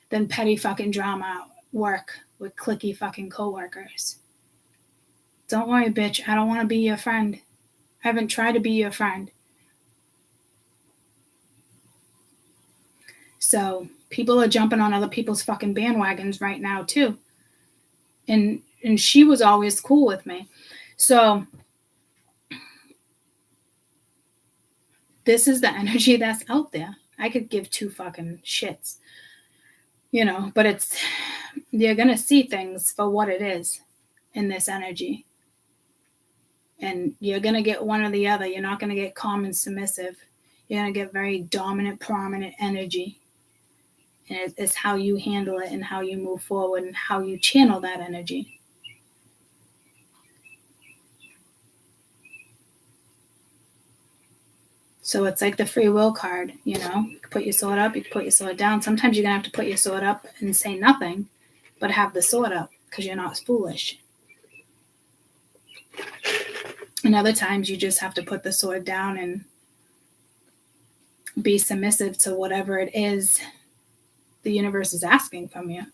than petty fucking drama at work with cliquey fucking coworkers. Don't worry, bitch. I don't want to be your friend. I haven't tried to be your friend. So people are jumping on other people's fucking bandwagons right now too. And she was always cool with me. So this is the energy that's out there. I could give two fucking shits, but you're going to see things for what it is in this energy. And you're going to get one or the other. You're not going to get calm and submissive. You're going to get very dominant, prominent energy. And it's how you handle it and how you move forward and how you channel that energy. So it's like the free will card, You can put your sword up, you can put your sword down. Sometimes you're going to have to put your sword up and say nothing, but have the sword up because you're not foolish. And other times you just have to put the sword down and be submissive to whatever it is the universe is asking from you.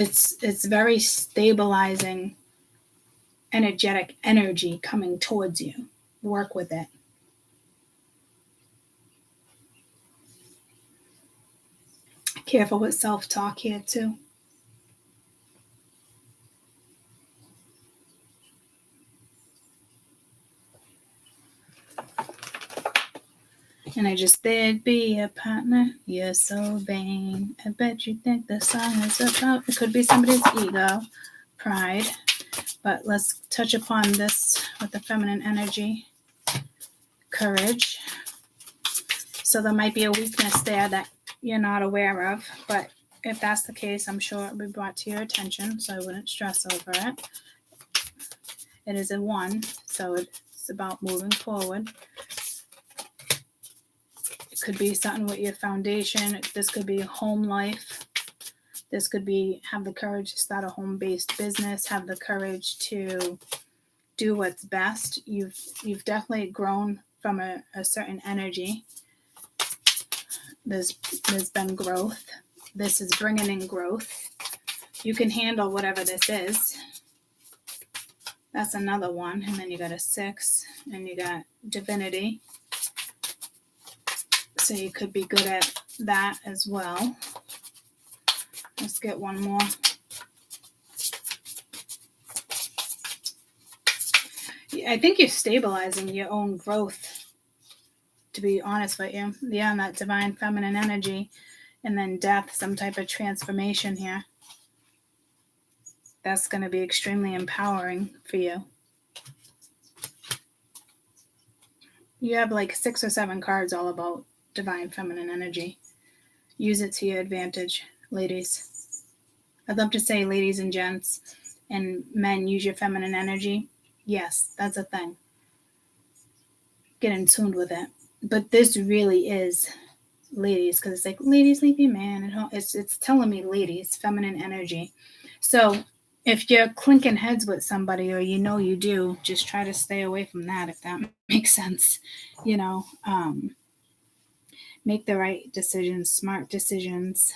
It's very stabilizing, energetic energy coming towards you. Work with it. Careful with self-talk here too. And I just, there'd be a partner, you're so vain. I bet you think the song is about, it could be somebody's ego, pride. But let's touch upon this with the feminine energy. Courage. So there might be a weakness there that you're not aware of, but if that's the case, I'm sure it will be brought to your attention, so I wouldn't stress over it. It is a 1, so it's about moving forward. It could be something with your foundation. This could be home life. This could be have the courage to start a home-based business, have the courage to do what's best. You've definitely grown from a certain energy. There's been growth. This is bringing in growth. You can handle whatever this is. That's another 1. And then you got a 6, and you got divinity. So you could be good at that as well. Let's get one more. I think you're stabilizing your own growth, to be honest with you. Yeah, and that divine feminine energy. And then death, some type of transformation here. That's going to be extremely empowering for you. You have like 6 or 7 cards all about divine feminine energy. Use it to your advantage, ladies. I'd love to say ladies and gents and men, use your feminine energy. Yes, that's a thing. Get in tune with it. But this really is ladies, because it's like, ladies, leave your man at home. It's telling me ladies, feminine energy. So if you're clinking heads with somebody, or you do, just try to stay away from that, if that makes sense. Make the right decisions, smart decisions.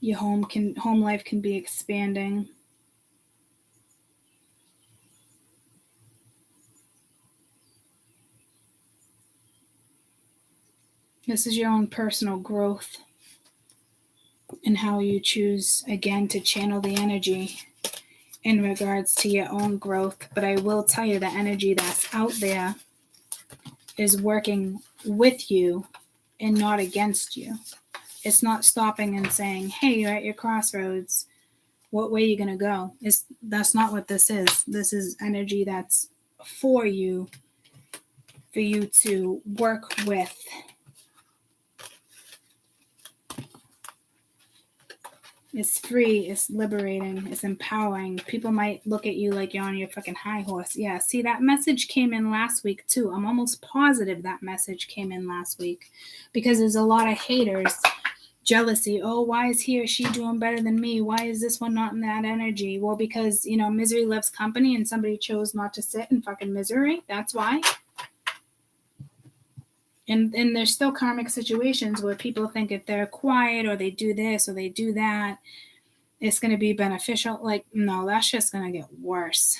Your home life can be expanding. This is your own personal growth and how you choose, again, to channel the energy in regards to your own growth. But I will tell you, the energy that's out there is working with you and not against you. It's not stopping and saying, hey, you're at your crossroads. What way are you going to go? That's not what this is. This is energy that's for you to work with. It's free, it's liberating, it's empowering. People might look at you like you're on your fucking high horse. Yeah, see, that message came in last week too. I'm almost positive that message came in last week, because there's a lot of haters, jealousy. Oh, why is he or she doing better than me? Why is this one not in that energy? Well, because, misery loves company, and somebody chose not to sit in fucking misery. That's why. And there's still karmic situations where people think if they're quiet or they do this or they do that, it's going to be beneficial. Like, no, that's just going to get worse.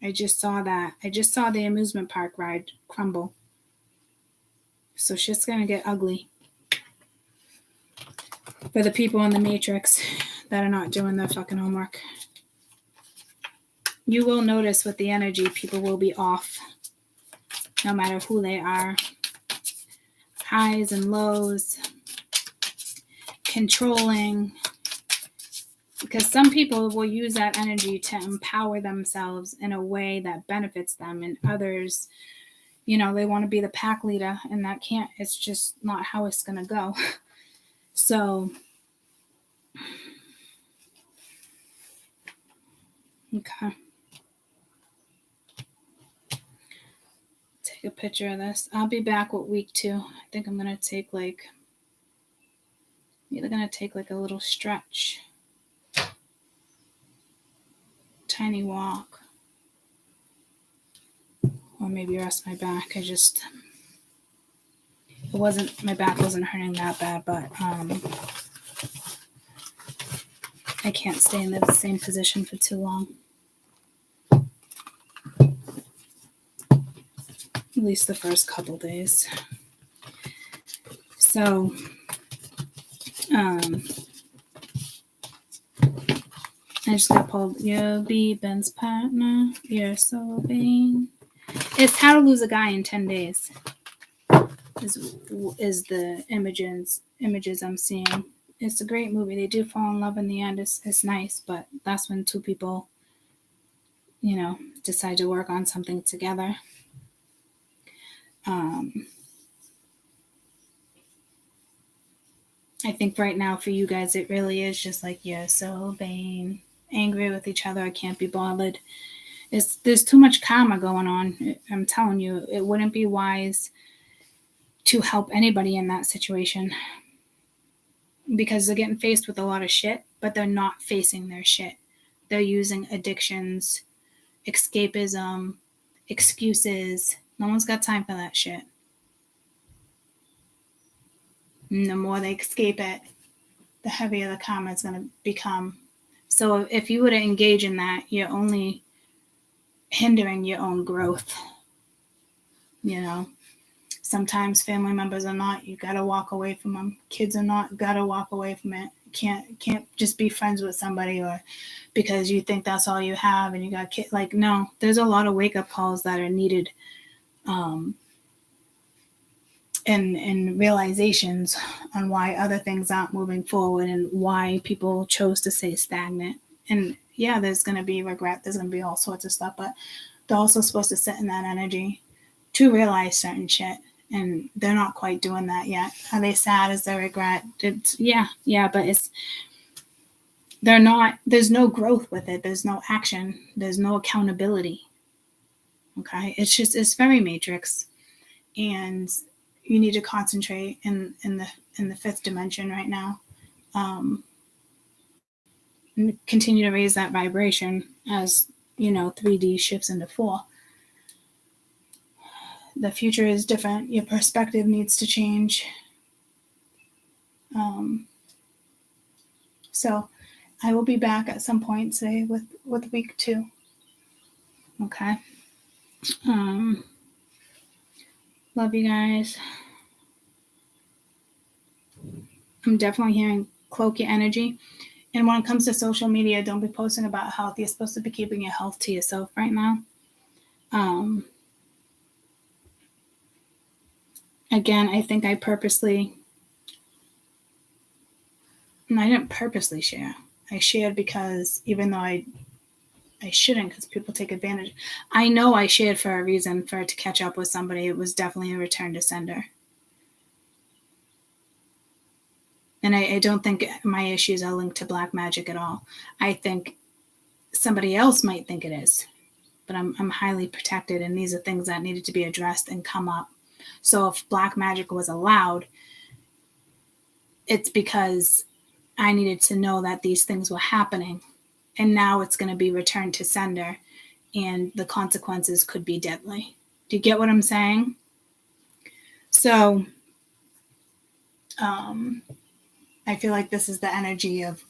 I just saw that. I just saw the amusement park ride crumble. So shit's going to get ugly for the people in the Matrix that are not doing their fucking homework. You will notice with the energy, people will be off, no matter who they are. Highs and lows, controlling. Because some people will use that energy to empower themselves in a way that benefits them, and others, you know, they want to be the pack leader, and that can't, it's just not how it's going to go. So, okay. Take a picture of this. I'll be back with week 2. I think I'm going to take either going to take like a little stretch. Tiny walk. Or maybe rest my back. My back wasn't hurting that bad, but I can't stay in the same position for too long. At least the first couple days. So, I just got pulled. You'll be Ben's partner. You're so vain. It's How to Lose a Guy in 10 Days. Is the images I'm seeing. It's a great movie. They do fall in love in the end. It's nice, but that's when two people, you know, decide to work on something together. I think right now for you guys, it really is just like, you're so vain, angry with each other. I can't be bothered. There's too much karma going on. I'm telling you, it wouldn't be wise to help anybody in that situation, because they're getting faced with a lot of shit, but they're not facing their shit. They're using addictions, escapism, excuses. No one's got time for that shit. And the more they escape it, the heavier the karma is going to become. So if you were to engage in that, you're only hindering your own growth. You know, sometimes family members are not, you got to walk away from them. Kids are not, got to walk away from it. Can't just be friends with somebody, or because you think that's all you have and you got kids. Like, no, there's a lot of wake-up calls that are needed. And realizations on why other things aren't moving forward and why people chose to stay stagnant. And yeah, there's going to be regret. There's going to be all sorts of stuff, but they're also supposed to sit in that energy to realize certain shit. And they're not quite doing that yet. Are they sad? Is there regret? Yeah, but they're not, there's no growth with it. There's no action. There's no accountability. Okay. It's very matrix. And you need to concentrate in the fifth dimension right now. And continue to raise that vibration as, 3D shifts into 4. The future is different. Your perspective needs to change. So I will be back at some point today with week 2. Okay. Love you guys. I'm definitely hearing cloak your energy. And when it comes to social media, don't be posting about health. You're supposed to be keeping your health to yourself right now. Again, I think I didn't purposely share. I shared because even though I shouldn't, because people take advantage. I know I shared for a reason, for it to catch up with somebody. It was definitely a return to sender. And I don't think my issues are linked to black magic at all. I think somebody else might think it is, but I'm highly protected, and these are things that needed to be addressed and come up. So if black magic was allowed, it's because I needed to know that these things were happening, and now it's going to be returned to sender, and the consequences could be deadly. Do you get what I'm saying? So, I feel like this is the energy of,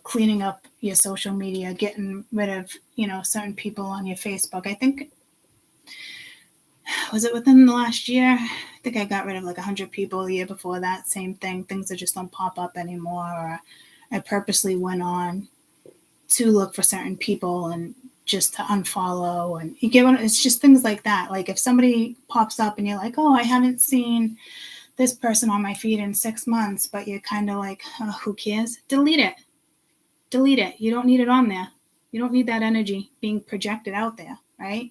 cleaning up your social media, getting rid of, certain people on your Facebook. I think, was it within the last year? I think I got rid of like 100 people. The year before that, same thing. Things that just don't pop up anymore. Or I purposely went on to look for certain people and just to unfollow. And it's just things like that. Like if somebody pops up and you're like, oh, I haven't seen this person on my feed in 6 months, but you're kind of like, oh, who cares? Delete it. You don't need it on there. You don't need that energy being projected out there, right?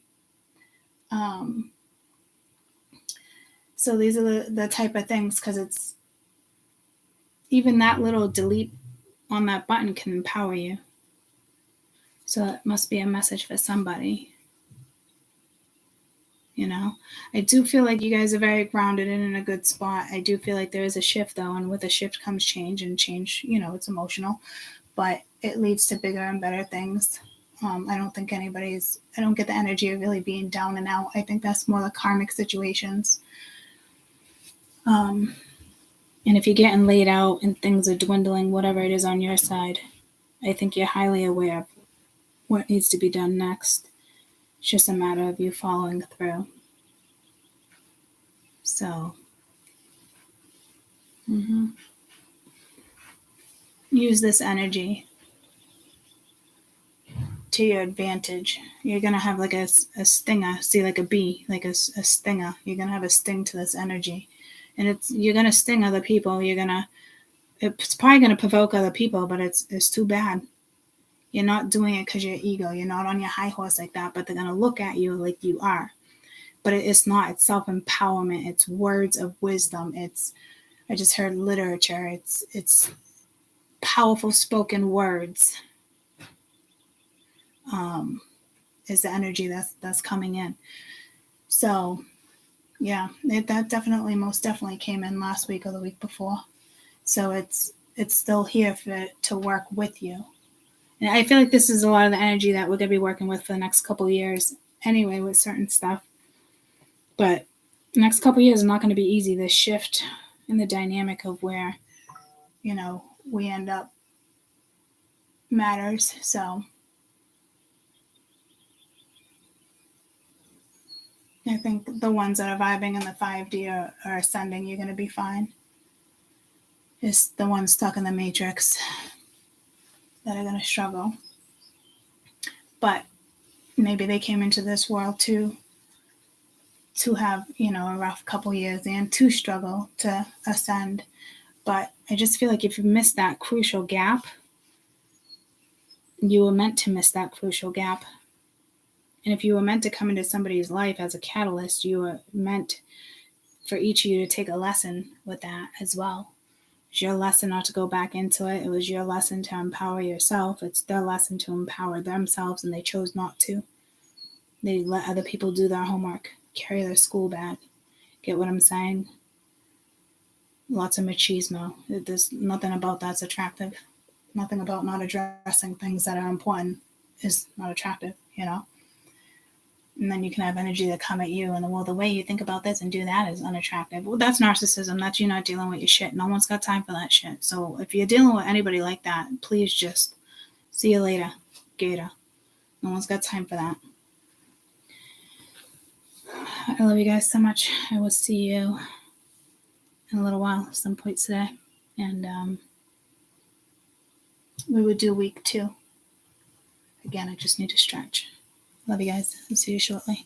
So these are the type of things, because it's even that little delete on that button can empower you. So it must be a message for somebody. I do feel like you guys are very grounded and in a good spot. I do feel like there is a shift, though, and with a shift comes change, and change, it's emotional, but it leads to bigger and better things. I don't think I don't get the energy of really being down and out. I think that's more the karmic situations. And if you're getting laid out and things are dwindling, whatever it is on your side, I think you're highly aware of what needs to be done next. It's just a matter of you following through. So, use this energy to your advantage. You're going to have like a stinger. See, like a bee, like a stinger. You're going to have a sting to this energy. And you're going to sting other people. It's probably going to provoke other people, but it's too bad. You're not doing it because you're ego. You're not on your high horse like that, but they're going to look at you like you are. But it's not. It's self-empowerment. It's words of wisdom. I just heard literature. It's powerful spoken words. Is the energy that's coming in. So, yeah, that most definitely came in last week or the week before. So it's still here to work with you. And I feel like this is a lot of the energy that we're going to be working with for the next couple of years anyway with certain stuff. But the next couple of years is not going to be easy. The shift in the dynamic of where, we end up matters. So I think the ones that are vibing in the 5D are ascending. You're going to be fine. It's the ones stuck in the matrix that are going to struggle. But maybe they came into this world to have, a rough couple years and to struggle to ascend. But I just feel like if you miss that crucial gap, you were meant to miss that crucial gap. And if you were meant to come into somebody's life as a catalyst, you were meant for each of you to take a lesson with that as well. It's your lesson not to go back into it. It was your lesson to empower yourself. It's their lesson to empower themselves, and they chose not to. They let other people do their homework, carry their school bag. Get what I'm saying? Lots of machismo. There's nothing about that's attractive. Nothing about not addressing things that are important is not attractive, And then you can have energy that come at you, and the way you think about this and do that is unattractive. Well, that's narcissism. That's you not dealing with your shit. No one's got time for that shit. So if you're dealing with anybody like that, please just see you later, Gator. No one's got time for that. I love you guys so much. I will see you in a little while, some point today. And we would do week 2. Again, I just need to stretch. Love you guys. I'll see you shortly.